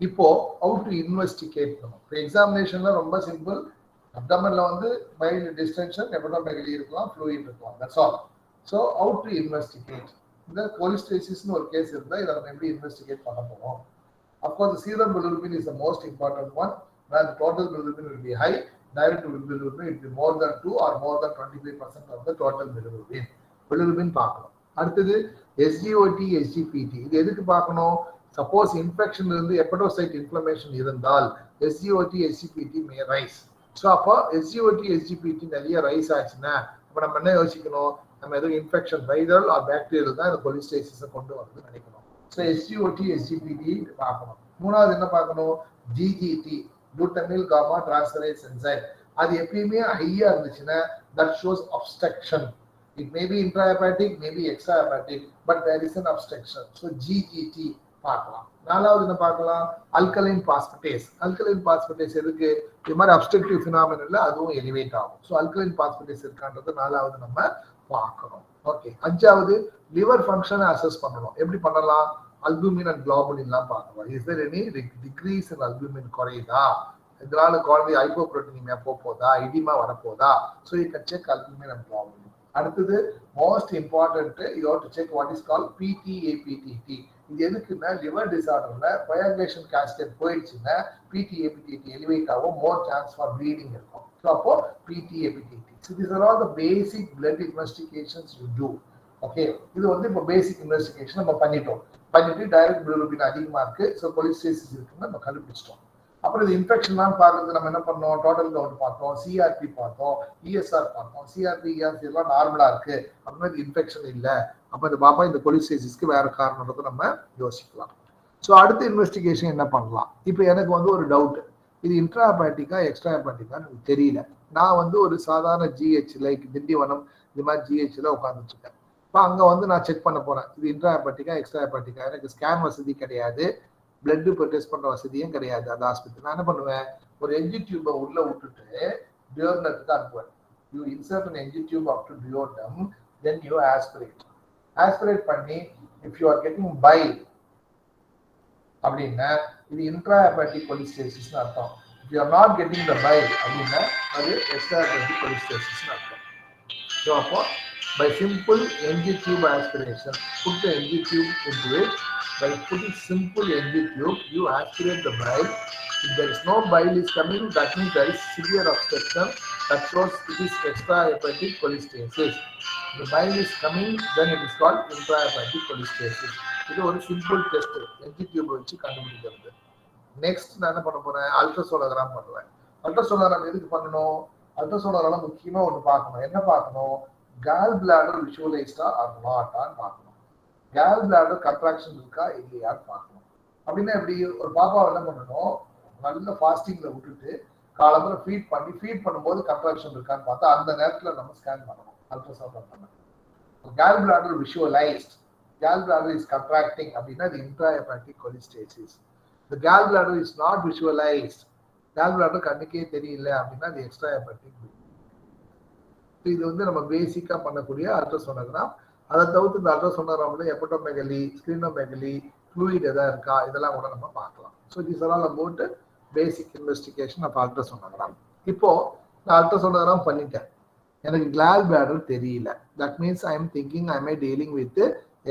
இப்போ how to investigate நம்ம எக்ஸாமினேஷன்ல ரொம்ப simple. அப்டாமன்ல வந்து mild distinction, ஹெபடோமெகலி இருக்கலாம், fluid இருக்கலாம், that's all. So how to investigate இந்த கொலிஸ்டேசிஸ்னு ஒரு கேஸ் இருந்தால் இதை நம்ம எப்படி இன்வெஸ்டிகேட் பண்ண போறோம். Of course the serum bilirubin is the most important one, where the total bilirubin will be high. Direct bilirubin will be more than 2 or more than 25% of the total bilirubin. bilirubin பார்க்கணும். அடுத்தது SGOT, SGPT. இது எதுக்கு பார்க்கணும்? Suppose infection இருந்து hepatocyte inflammation இருந்தால் SGOT, SGPT may rise. So அப்போ SGOT, SGPT நிறைய rice ஆச்சுன்னா அப்போ நம்ம என்ன யோசிக்கணும்? நம்ம எதுவும் இன்ஃபெக்ஷன் வைரல் ஆர் பாக்டீரியல் தான் இந்த கொலிஸ்டேசிஸை கொண்டு வருது நினைக்கணும். ஸோ SGOT, SGPT பார்க்கணும். மூணாவது என்ன பார்க்கணும்? GGT, glutamyl gamma transferase enzyme. அது எப்பயுமே ஹையா இருந்துச்சுன்னா that shows obstruction. It may be intrahepatic, may be extrahepatic, but there is an obstruction. So GGT பார்க்கலாம். நாலாவது என்ன பார்க்கலாம்? Alkaline phosphatase. அல்கலைன் பாஸ்பேட்டேஸ் எதுக்கு? இது மாதிரி அப்ஸ்ட்ரக்டிவ் ஃபினாமினல்ல அதுவும் எலிவேட் ஆகும். ஸோ அல்கலைன் பாஸ்பேட்டேஸ் இருக்கான்றது நாலாவது நம்ம பார்க்கணும். ஓகே. அஞ்சாவது லிவர் ஃபங்க்ஷனை அசஸ் பண்ணணும். எப்படி பண்ணலாம்? அல்புமின் அண்ட் குளோபுலின்லாம் பார்க்கணும். Is there any decrease in albumin குறையுதா? இதனால குழந்தை ஹைப்போப்ரோட்டீனிமியா போதா, இடிமா வரப்போதா? So you can check albumin and globulin. அடுத்தது most important, you have to check what is called PTAPTT. இது எதுக்குன்னா லிவர் டிசார்டர்ல கோயாகுலேஷன் காஸ்கேட் போயிடுச்சுன்னா PTAPTT எலிவேட் ஆகும், மோர் சான்ஸ் ஃபார் ப்ளீடிங் இருக்கும். ஸோ அப்போ PTAPTT. So these are all the basic blood investigations you do. Okay, இது வந்து இப்போ பேசிக் இன்வெஸ்டிகேஷன் நம்ம பண்ணிட்டு டைரக்ட் பிலிரூபின் அதிகமா இருக்கு, ஸோ கொலிஸ்டேசிஸ் இருக்குன்னு நம்ம கண்டுபிடிச்சிட்டோம். அப்புறம் இது இன்ஃபெக்ஷன்லாம் பார்க்கறது நம்ம என்ன பண்ணோம்? டோட்டல் கவுண்ட் பார்த்தோம், CRP பார்த்தோம், ESR பார்த்தோம். CRP, ERC எல்லாம் நார்மலா இருக்கு அப்படின்னா இது இன்ஃபெக்ஷன் இல்லை. அப்போ இந்த பாப்பா இந்த கொலிஸ்டேசிஸ்க்கு வேற காரணத்தை நம்ம யோசிக்கலாம். ஸோ அடுத்த இன்வெஸ்டிகேஷன் என்ன பண்ணலாம்? இப்போ எனக்கு வந்து ஒரு டவுட், இது இன்ட்ராஹெபாட்டிக்கா எக்ஸ்ட்ராஹெபாட்டிக்கான்னு எனக்கு தெரியல. நான் வந்து ஒரு சாதாரண GH லைக் திண்டிவனம் இது மாதிரி GHல உட்காந்துட்டு இருக்கேன். இப்போ அங்கே வந்து நான் செக் பண்ண போறேன், இது இன்ட்ராஹெபாட்டிக்கா எக்ஸ்ட்ராஹெபாட்டிக்கா. எனக்கு ஸ்கேன் வசதி கிடையாது, பிளட் இப்போ டெஸ்ட் பண்ற வசதியும் கிடையாது அந்த ஆஸ்பத்திரி. நான் என்ன பண்ணுவேன்? ஒரு என்ஜி டியூபை உள்ள விட்டுட்டு டியோர்னத்துக்கு அனுப்புவேன். You insert an NG tube up to duodenum, then you aspirate பண்ணி if you are getting bile அப்படின்னா இது intrahepatic cholestasis அர்த்தம். If you are not getting the bile அப்படின்னா அது extrahepatic cholestasis அர்த்தம். ஸோ அப்போ By simple NG tube aspiration, put the NG tube into it. By putting simple NG tube, you aspirate the bile. If there is no bile is coming, that means there is severe obstruction. That shows it is extrahepatic cholestasis. The bile is coming, then it is called intrahepatic cholestasis. இது ஒரு simple test NG tube வச்சு கண்டுபிடிக்கிறது. Next நான் என்ன பண்ண போறேன், ultrasonogram பண்ணுவேன். Ultrasonogram எதுக்கு பண்ணணும்? அல்ட்ராசோனோகிராம் முக்கியமா ஒன்று பார்க்கணும். என்ன பார்க்கணும்? கால் பிளாடர் விஷுவலைஸ்டா ஆர் நாட்டான்னு பார்க்கணும். கால் பிளாடர் கன்ட்ராக்ஷன் இருக்கா இல்லையான்னு பார்க்கணும். அப்படின்னா எப்படி? ஒரு பாப்பாவை என்ன பண்ணணும், நல்ல ஃபாஸ்டிங்ல விட்டுட்டு காலம்புற ஃபீட் பண்ணும்போது கன்ட்ராக்ஷன் இருக்கான்னு பார்த்தா அந்த நேரத்தில் நம்ம ஸ்கேன் பண்ணணும். அல்ட்ராசவுண்ட் பண்ணணும். Gall bladder visualised, gall bladder is contracting அப்படின்னா இது இன்ட்ராஹெபாட்டிக் கொலிஸ்டேசிஸ். The gallbladder is not visualized. Gallbladder கண்ணுக்கே தெரியல அப்படின்னா அது எக்ஸ்ட்ராஹெபாட்டிக். இது வந்து நம்ம பேசிக்கா பண்ணக்கூடிய அல்ட்ராசோனோகிராம். அதை தவிர்த்து இந்த அல்ட்ராசோனோகிராம்ல எபிடோமெகலி, ஸ்கிரீனோமெகலி, ஃப்ளூயிட் எதாவது இருக்கா இதெல்லாம் கூட நம்ம பார்க்கலாம். So this are all about basic investigation of ultrasonogram. இப்போ நான் அல்ட்ராசோனோகிராம் பண்ணிட்டேன், எனக்கு gallbladder தெரியல. That means I am thinking I may dealing with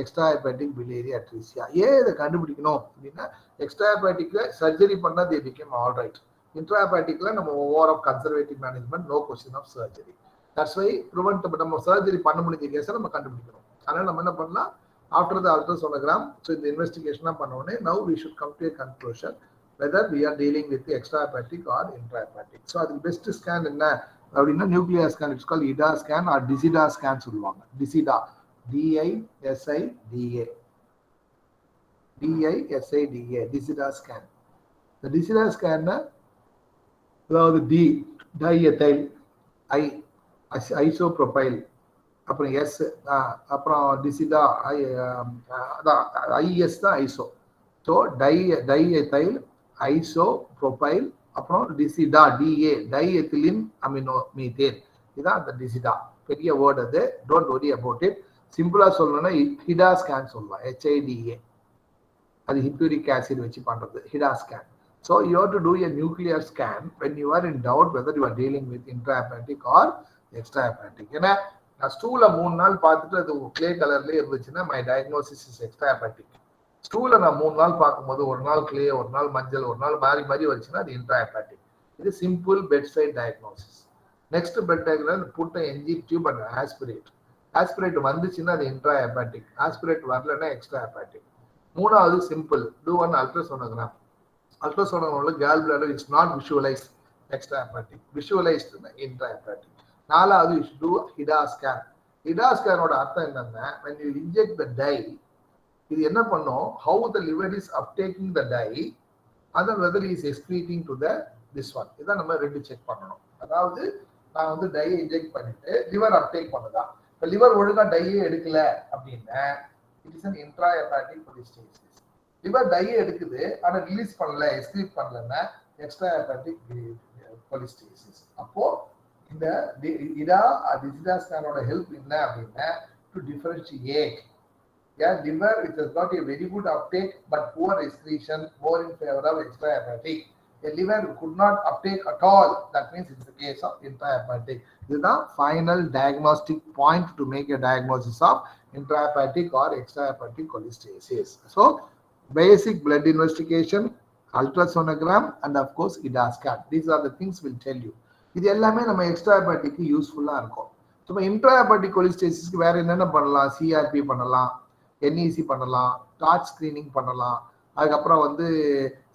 extrahepatic biliary atresia. ஏன் இதை கண்டுபிடிக்கணும் அப்படின்னா, எக்ஸ்ட்ராஹெபாட்டிக்ல சர்ஜரி பண்ணா they became all right. இன்ட்ராஹெபாட்டிக்ல நம்ம over of conservative management, no question of surgery. That's why prevent நம்ம சர்ஜரி பண்ண முடிஞ்ச கேஸை நம்ம கண்டுபிடிக்கணும். அதனால நம்ம என்ன பண்ணலாம், ஆஃப்டர் த அல்ட்ராசோனோகிராம், ஸோ இந்த இன்வெஸ்டிகேஷன் பண்ண உடனே now we should come to a conclusion whether we are dealing with extrahepatic or intrahepatic. So அதுக்கு பெஸ்ட் ஸ்கேன் என்ன அப்படின்னா nuclear scan, it's call IDA scan or DISIDA scan சொல்லுவாங்க. DISIDA, DISIDA, DISIDA scan. இந்த DISIDA scan அதாவது diethyl, isopropyl, அப்புறம் S, அப்புறம் DISIDA, I S தான் iso. So diethyl, isopropyl, அப்புறம் DISIDA, DA, diethylene amino methane. இதுதான் அந்த டிசிடா. பெரிய வேர்ட் அது, டோன்ட் வரி அபவுட் இட். சிம்பிளா சொல்லணும்னா ஹிடா ஸ்கேன் சொல்லலாம், HIDA. அது ஹிப்யூரிக் ஆசிட் வச்சு பண்றது HIDA scan. So you have to do a nuclear scan when you are in doubt whether you are dealing with intrahepatic or extrahepatic. ஏன்னா நான் ஸ்டூல 3 நாள் பார்த்துட்டு அது கிளே கலர்லேயே இருந்துச்சுன்னா மை டயக்னோசிஸ் இஸ் எக்ஸ்ட்ராஹெபாட்டிக். ஸ்டூல நான் 3 நாள் பார்க்கும்போது ஒரு நாள் கிளே, ஒரு நாள் மஞ்சள், ஒரு நாள் மாறி வந்துச்சுன்னா அது இன்ட்ராஹெபாட்டிக். இது simple bedside diagnosis. Next bed diagnosis, put NG tube and aspirate. Aspirate வந்துச்சுன்னா அது இன்ட்ராஹெபாட்டிக், ஆஸ்பிரேட் வரலன்னா எக்ஸ்ட்ராஹெபாட்டிக். மூணாவது சிம்பிள், டூ ஒன் அல்ட்ராசோனோகிராம். அல்ட்ராசோனோகிராம்ல gall bladder is not visualised, extrahepatic. Visualised intrahepatic. நாலாவது you should do HIDA scan. HIDA ஸ்கேனோட அர்த்தம் என்னன்னா, when you inject the dye, இது என்ன பண்ணும், how the liver is uptaking the dye and then whether he is excreting to the this one. இதான் நம்ம ரெண்டு செக் பண்ணணும். அதாவது நான் வந்து டையை இன்ஜெக்ட் பண்ணிட்டு லிவர் அப்டேக் பண்ணுதா, இப்போ லிவர் ஒழுங்கா டையே எடுக்கல அப்படின்னா இட் இஸ் அன் இன்ட்ராஹெபாட்டிக் கொலிஸ்டேசிஸ். லிவர் டையை எடுக்குது ஆனா ரிலீஸ் பண்ணல, எக்ஸ்கிரீட் பண்ணலன்னா எக்ஸ்ட்ராஹெபாட்டிக் கொலிஸ்டேசிஸ். அப்போ இந்த டிசிடா ஸ்கேனோட ஹெல்ப் என்ன அப்படின்னா, to differentiate liver which has got a very good uptake but poor excretion, more in favor of extrahepatic. A liver could not uptake at all, that means it's the case of intrahepatic. This is the final diagnostic point to make a diagnosis of intrahepatic or extrahepatic cholestasis. So basic blood investigation, ultrasonogram and of course IDA scan. These are the things will tell you. இது எல்லாமே நம்ம எக்ஸ்ட்ராஹெபாட்டிக்கு யூஸ்ஃபுல்லா இருக்கும். So இன்ட்ராஹெபாட்டிக் கொலிஸ்டேசிஸ்க்கு வேற என்னென்ன பண்ணலாம், CRP பண்ணலாம், NEC பண்ணலாம், டார்ச் ஸ்கிரீனிங் பண்ணலாம், அதுக்கப்புறம் வந்து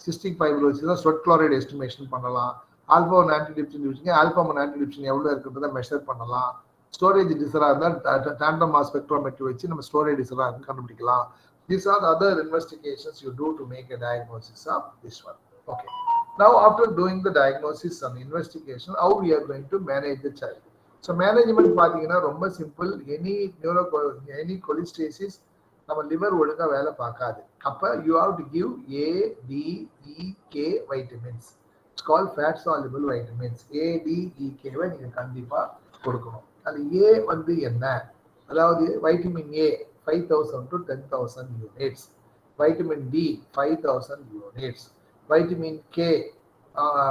cystic fibrosis sweat chloride estimation பண்ணலாம், ஆல்பா ஒன் ஆன்டிடிப்ஷன் யூஸிங்க ஆல்பா ஒன் ஆன்டிடிப்ஷன் எவ்வளோ இருக்குன்றதை மெஷர் பண்ணலாம். ஸ்டோரேஜ் டிசரா இருந்தால் டேண்டம் மாஸ் ஸ்பெக்ட்ரோமெட்ரி வச்சு நம்ம ஸ்டோரேஜ் டிசரா கண்டுபிடிக்கலாம். These are the other investigations you do to make a diagnosis of this one. Okay. Now after doing the diagnosis and investigation, how we are going to manage the child. So management பார்த்தீங்கன்னா ரொம்ப simple. Any கொலிஸ்டேசிஸ் நம்ம liver ஒழுங்கா வேலை பார்க்காது. அப்ப you have to give ADEK vitamins. It's call fat soluble vitamins. ADEK-வை நீங்க கண்டிப்பா கொடுக்கணும். அது ஏ வந்து என்ன, அதாவது vitamin A 5,000 to 10,000 units, vitamin D 5,000 units, vitamin K,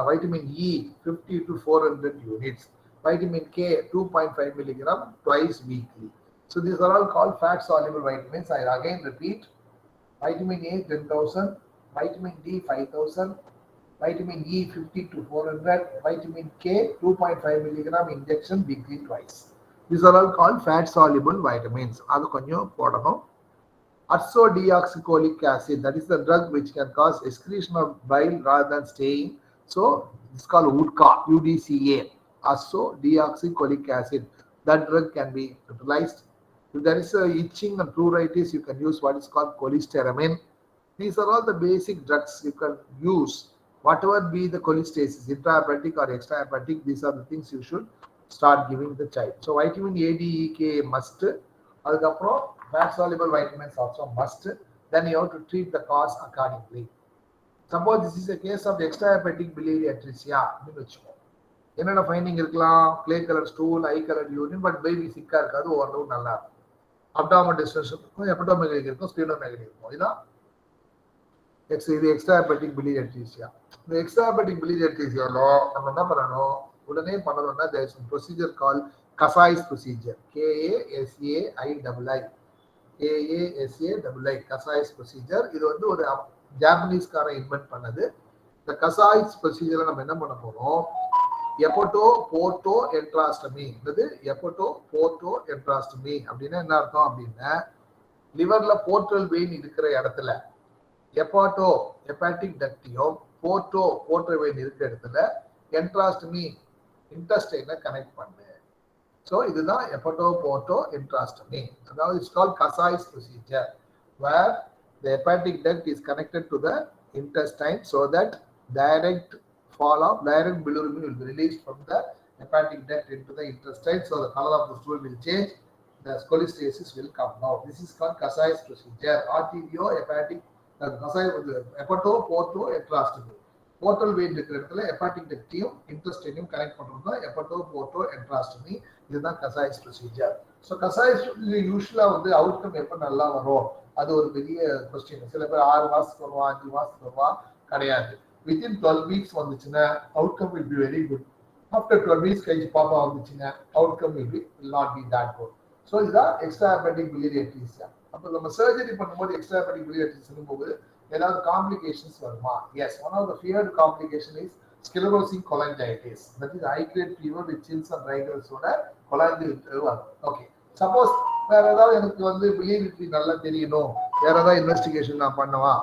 vitamin E 50 to 400 units, vitamin K 2.5 milligram twice weekly. So these are all called fat soluble vitamins. I again repeat: vitamin A 10,000, vitamin D 5,000, vitamin E 50 to 400, vitamin K 2.5 milligram injection weekly twice. These are all called fat soluble vitamins. அது கொஞ்சம் போடணும். Ursodeoxycholic acid, that is the drug which can cause excretion of bile rather than staying. So it's called UDCA, UDCA, ursodeoxycholic acid. That drug can be utilized. If there is a itching and pruritus, you can use what is called cholestyramine. These are all the basic drugs you can use. Whatever be the cholestasis, intrahepatic or extrahepatic, these are the things you should start giving the child. So vitamin A, D, E, K must. அதுக்கப்புறம் fat soluble vitamins also must. Then you have to treat the cause accordingly. Suppose this is a case of extrahepatic biliary atresia அப்படின்னு வச்சுக்கோம். என்னென்ன finding இருக்கலாம்? Clay colour stool, high colour urine, but baby சிக்கா இருக்காது, ஓரளவு நல்லா இருக்கும். அப்டாமல் distance இருக்கும், எபிடோமெகலிக் இருக்கும், ஸ்பீனோமெகலிக் இருக்கும். இதான் இது எக்ஸ்ட்ராஹெபடிக் biliary atresia. இந்த எக்ஸ்ட்ராஹெபடிக் biliary atresia-ல நம்ம என்ன பண்ணணும்? உடனே பண்ணணும்னா there is a procedure called Kasai's procedure. KASAIII. Kasai's procedure. இது வந்து ஒரு ஜாப்பனீஸ்கார இன்வென்ட் பண்ணது. இந்த கசாய்ஸ் ப்ரொசீஜரை நம்ம என்ன பண்ண போறோம்? எப்போட்டோ போர்ட்டோ என்ட்ராஸ்டமி. எப்போட்டோ போர்ட்டோ என்ட்ராஸ்டமி அப்படின்னா என்ன அர்த்தம் அப்படின்னா, லிவர்ல போர்ட்டல் வெயின் இருக்கிற இடத்துல எப்பாட்டோ ஹெப்பாட்டிக் டக்டியும் போர்ட்டோ போர்ட்டல் வெயின் இருக்கிற இடத்துல என்ட்ராஸ்டமி இன்டெஸ்டைனை கனெக்ட் பண்ணு. ஸோ இதுதான் எப்போட்டோ போர்ட்டோ என்ட்ராஸ்டமி. அதாவது it's called Kasai's procedure, where the hepatic duct is connected to the intestine so that direct bilirubin will be released from the hepatic duct into the intestine. So the color of the stool will change, the cholestasis will come out. This is called Kasai's procedure. Arteriohepatic hepato porto enterostomy. Portal vein இருக்கிற இடத்துல hepatic டக்டையும் இன்டெஸ்டைனையும் connect பண்றது தான் ஹெப்படோ Porto என்ட்ராஸ்டமி. இதுதான் கசாய்ஸ் procedure. So கசாய்ஸ் யூஸ்வலா வந்து outcome எப்போ நல்லா வரும், அது ஒரு பெரிய கொஸ்டின். சில பேர் 6 மாசத்துக்கு வருவான், 5 மாசத்துக்கு வருவான், கிடையாது. வித்தின் 12 வீக்ஸ் வந்துச்சுன்னா outcome will be very good. After 12 weeks கழிச்சு பாப்பா வந்துச்சுன்னா outcome will not be that good. So இதுதான் எக்ஸ்ட்ராஹெபடிக் biliary atresia. அப்போ நம்ம சர்ஜரி பண்ணும்போது எக்ஸ்ட்ராஹெபடிக் biliary atresia போது ஏதாவது காம்ப்ளிகேஷன்ஸ் வருமா? Yes, one of the feared complication is sclerosing cholangitis. That is high grade fever with chills and rigors-ஓட cholangitis வரும். Okay, suppose வேற ஏதாவது எனக்கு வந்து biliary நல்லா தெரியணும், வேற ஏதாவது இன்வெஸ்டிகேஷன் நான் பண்ணலாம்,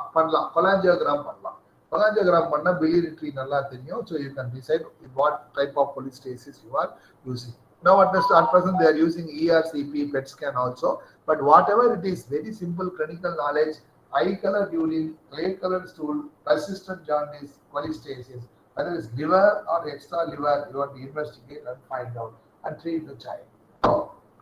கொலாஞ்சியோகிராம் பண்ணலாம். கொலாஞ்சியோகிராம் பண்ணா biliary நல்லா தெரியும். So you can decide what type of cholestasis you are using. Now at present they are using ERCP, PET scan also, but whatever it is, very simple clinical knowledge, eye colored urine, clay colored stool, persistent jaundice, cholestasis, whether it's liver or extra liver, you have to investigate and find out and treat the child. So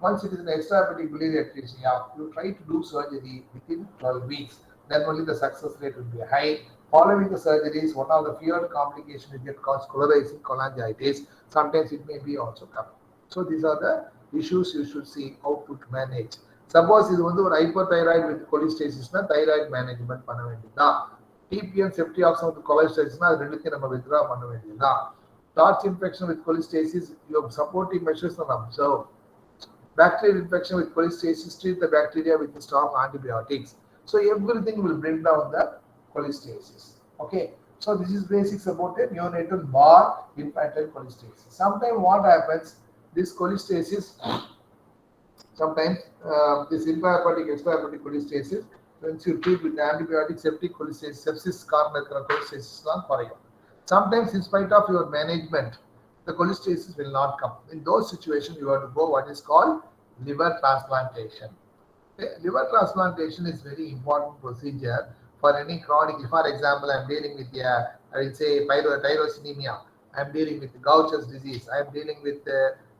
once it is an extrahepatic biliary atresia, you try to do surgery within 12 weeks. Then only the success rate will be high. Following the surgeries, one of the feared complications will get called sclerosing cholangitis. Sometimes it may be also coming. So these are the issues you should see how to manage. Suppose இது வந்து ஒரு hyperthyroid with cholestasis-னா thyroid management பண்ண வேண்டியதுதான். TPN ceftriaxone with cholestasis-னா அது ரெண்டுத்தையும் நம்ம withdraw பண்ண வேண்டியதுதான். Torch infection with cholestasis, you have supporting measures and observe. Bacterial infection with cholestasis, treat the bacteria with strong antibiotics. So everything will bring down the cholestasis. Okay, so this is basics about a neonatal bar infantile cholestasis. Sometimes what happens, this cholestasis, sometimes this intrahepatic extrahepatic cholestasis, when you treat with antibiotic septic cholestasis, sepsis காரணம் இருக்கிற cholestasis தான் குறையும். Sometimes in spite of your management, the cholestasis will not come. In those situations, you have to go what is called liver transplantation. Okay? Liver transplantation is very important procedure for any chronic. For example, I am dealing with I will say tyrosinemia. I am dealing with Gaucher's disease. I am dealing with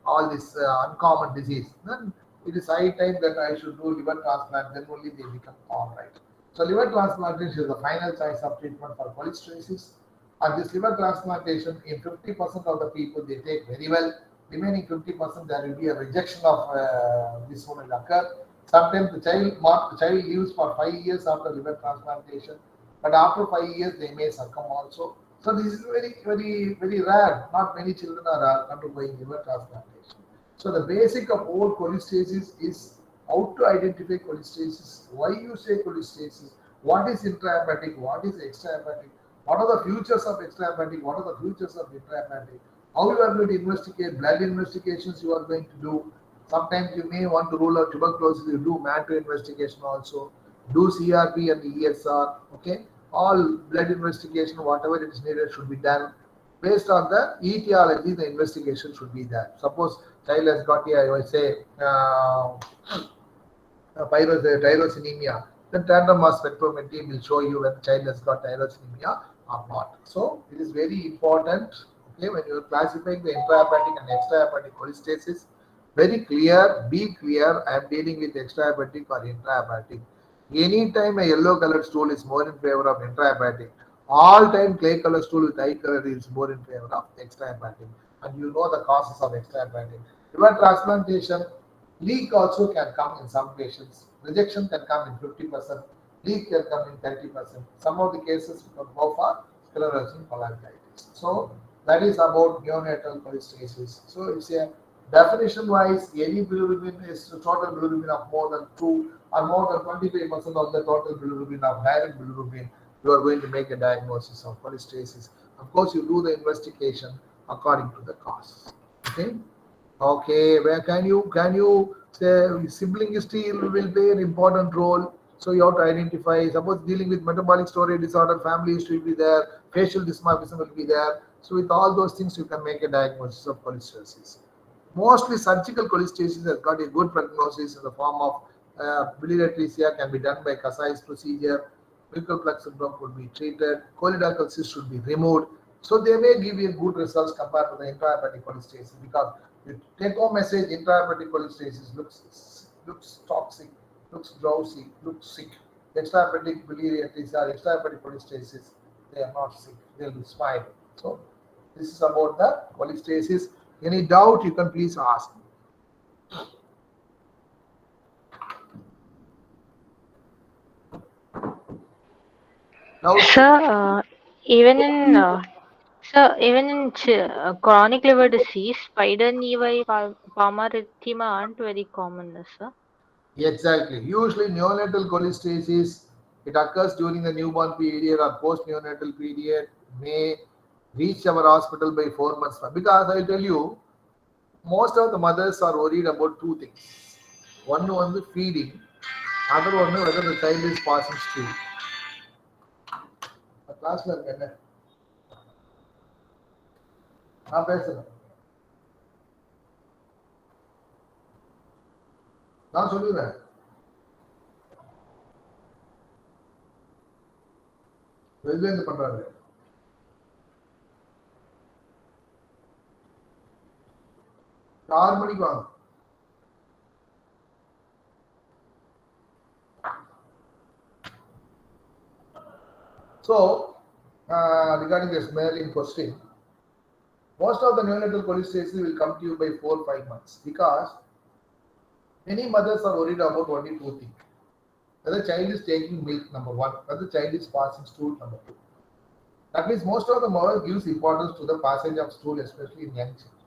all this uncommon disease. Then it is high time that I should do liver transplant. Then only they become all right. So liver transplantation is the final choice of treatment for cholestasis. And this liver transplantation, in 50% of the people, they take very well. Remaining 50%, there will be a rejection of this one will occur. Sometimes the child lives for 5 years after liver transplantation, but after 5 years, they may succumb also. So this is very, very, very rare. Not many children are undergoing liver transplantation. So the basic of all cholestasis is how to identify cholestasis, why you say cholestasis, what is intrahepatic, what is extrahepatic, what are the futures of extrahepatic, what are the futures of intrahepatic, how you are going to investigate, blood investigations you are going to do. Sometimes you may want to rule out tuberculosis, you do MATRO investigation also, do CRP and ESR, okay? All blood investigation, whatever it is needed should be done. Based on the etiology, the investigation should be there. Suppose child has got here, I will say, tyrosinemia, then tandem mass spectrometry will show you whether the child has got tyrosinemia or not. So it is very important, okay, when you are classifying the intrahepatic and extrahepatic cholestasis, very clear, be clear, I am dealing with extrahepatic or intrahepatic. Anytime a yellow colored stool is more in favor of intrahepatic, all time clay color stool with high color is more in favor of extrahepatic. And you know the causes of extrahepatic. Liver transplantation, leak also can come in some patients. Rejection can come in 50%, leak can come in 30%. Some of the cases we can go for sclerosing cholangitis. So that is about neonatal cholestasis. So it's a definition wise, any bilirubin is total bilirubin of more than 2 or more than 25% of the total bilirubin of direct bilirubin, you are going to make a diagnosis of cholestasis. Of course, you do the investigation according to the cause. Okay. Okay, where can you say sibling history will play an important role? So you have to identify. Suppose dealing with metabolic storage disorder, family history will be there, facial dysmorphism will be there. So with all those things, you can make a diagnosis of cholestasis. Mostly surgical cholestasis has got a good prognosis in the form of biliary atresia can be done by Kasai's procedure. Buccal plug syndrome could be treated. Choledochal cyst should be removed. So they may give you good results compared to the intrahepatic cholestasis because the take-home message intrahepatic cholestasis looks toxic, looks drowsy, looks sick. Extrahepatic biliary atresia, extrahepatic cholestasis, they are not sick. They'll be smiling. So this is about the cholestasis. Any doubt you can please ask. Doubt? Sir, even in chronic liver disease, spider nevi palmar erythema aren't very common, sir. Exactly. Usually neonatal cholestasis, it occurs during the newborn period or post-neonatal period, may reach our hospital by 4 months. Because I'll tell you, most of the mothers are worried about two things. One the feeding, other one whether the child is passing stool. Class நான் சொல்லுறேன் வெளியில பண்றாரு ஆறு மணிக்கு வாங்க So regarding this smelling question, most of the neonatal cholestasis will come to you by 4 or 5 months because many mothers are worried about only two things. Whether the child is taking milk, number one, whether the child is passing stool, number two. That means most of the mother gives importance to the passage of stool, especially in young children.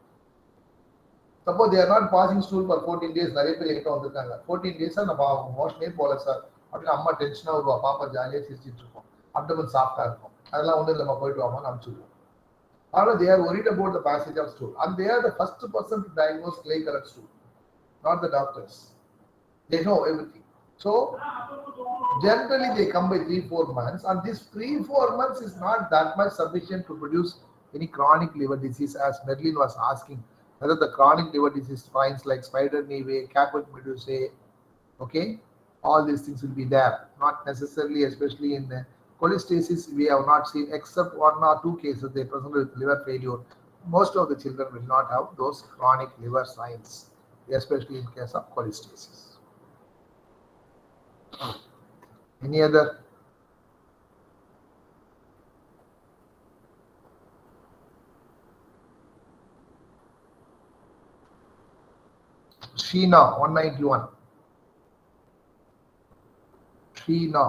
Suppose they are not passing stool for 14 days, 14 days நம்ம மோஷனே போல sir அப்படின்னு அம்மா டென்ஷனாக வருவா, பாப்பா ஜாலியாக சிரிச்சிட்டு இருக்கோம், அப்டமன் சாஃப்டாக இருக்கும், அதெல்லாம் ஒன்றும் இல்லை, நம்ம போயிட்டு வாமான்னு அனுப்பிச்சுடுவோம். ஆனால் they are worried about the passage of stool and they are the first person to diagnose clay colored stool, not the doctors. They know everything. So generally they come by 3-4 months, and this 3-4 months is not that much sufficient to produce any chronic liver disease, as Merlin was asking whether the chronic liver disease finds like spider nevi, caput medusae, okay, all these things will be there. Not necessarily, especially in cholestasis, we have not seen except 1 or 2 cases they present with liver failure. Most of the children will not have those chronic liver signs, especially in case of cholestasis. Any other? Sheena 191. Sheena.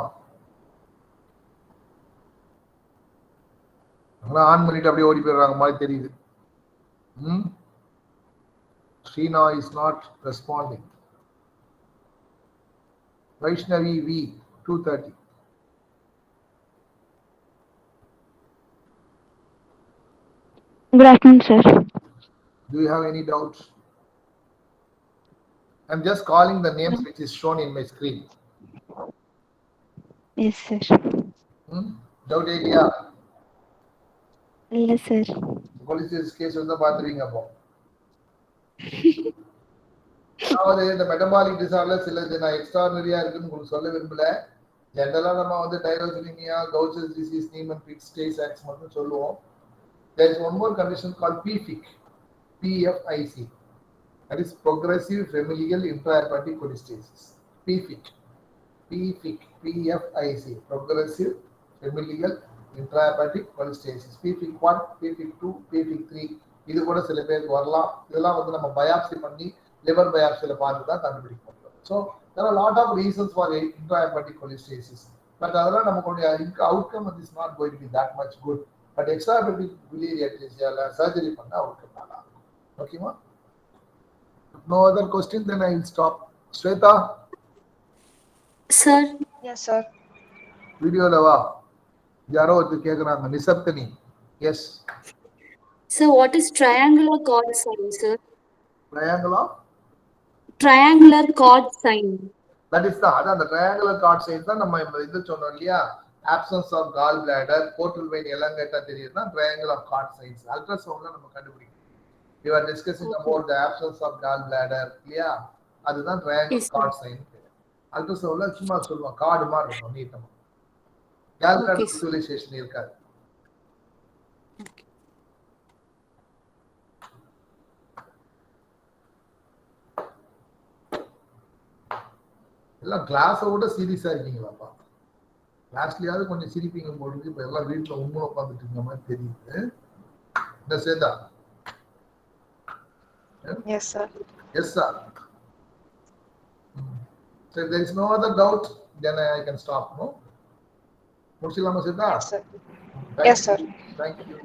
On பண்ணிட்டு அப்படியே ஓடி போயிடுறாங்க மாதிரி தெரியுது. Sheena is not responding. Vaishnavi V, 230. Good afternoon, sir. Do you have any doubts? I'm just calling the names which is shown in my screen. Yes, sir. Doubt area. Yes, sir. Police case வந்து பார்த்துருவீங்க அப்போ. அதாவது இந்த metabolic disorder சிலது நான் எக்ஸ்ட்ரானரியா இருக்குன்னு உங்களுக்கு சொல்ல விரும்பல. ஜெனரலா நம்ம வந்து டைரோசினிமியா, கவுச்சஸ் டிசீஸ், நீமன் பிக் ஸ்டேஸ் ஆக்ஸ் மட்டும் சொல்லுவோம். There is one more condition called PFIC. PFIC. That is progressive familial intrahepatic cholestasis. PFIC. PFIC. PFIC. Progressive familial intrahepatic cholestasis. PFIC 1, PFIC 2, PFIC 3. இது கூட சில பேருக்கு வரலாம். இதெல்லாம் வந்து நம்ம பயாப்சி பண்ணி லிவர் பயாப்சியில பார்த்து தான் கண்டுபிடிக்க முடியும். So there are a lot of reasons for intrahepatic cholestasis. But அதெல்லாம் நமக்கு outcome is not going to be that much good. But extrahepatic biliary atresia surgery பண்ணா outcome நல்லா இருக்கும். ஓகேமா? No other question, then I will stop. Shweta? Sir, Yes, sir. வீடியோல வா. யாரோ ஒருத்தர் கேக்குறாங்க நிசப்தனி. Yes. sir, what is triangular chord sign, sir? Triangle of? Triangular chord sign. That is the triangular chord sign தான் நம்ம இது சொன்னோம் இல்லையா? Absence of gallbladder, portal vein elongata தெரியுதுன்னா triangle of chord signs. Ultrasound நம்ம கண்டுபிடிக்கணும். We were discussing about the absence of gallbladder, இல்லையா? அதுதான் triangle Yes, sir. chord sign. அல்ட்ராசவுண்ட்ல சும்மா சொல்லுவோம் கார்டு மாதிரி இருக்கும் நீட்டமா. gallbladder Okay, sir. visualization இருக்காது. எல்லாம் கிளாஸை விட சீரியஸா இருக்கீங்களாப்பா? கிளாஸ்லயாவது கொஞ்சம் சிரிப்பீங்க போட்டு இப்ப எல்லாம் வீட்டுல உண்மை உட்காந்துட்டு இருக்க மாதிரி தெரியுது. இந்த Chetha? Yes, sir. Yes sir. So if there is no other doubt, then I can stop. No? முடிச்சலாமா Chetha? Yes, sir. Thank Yes, you. sir. Thank you.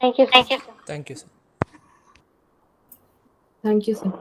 Thank you, sir. Thank you, sir. Thank you, sir.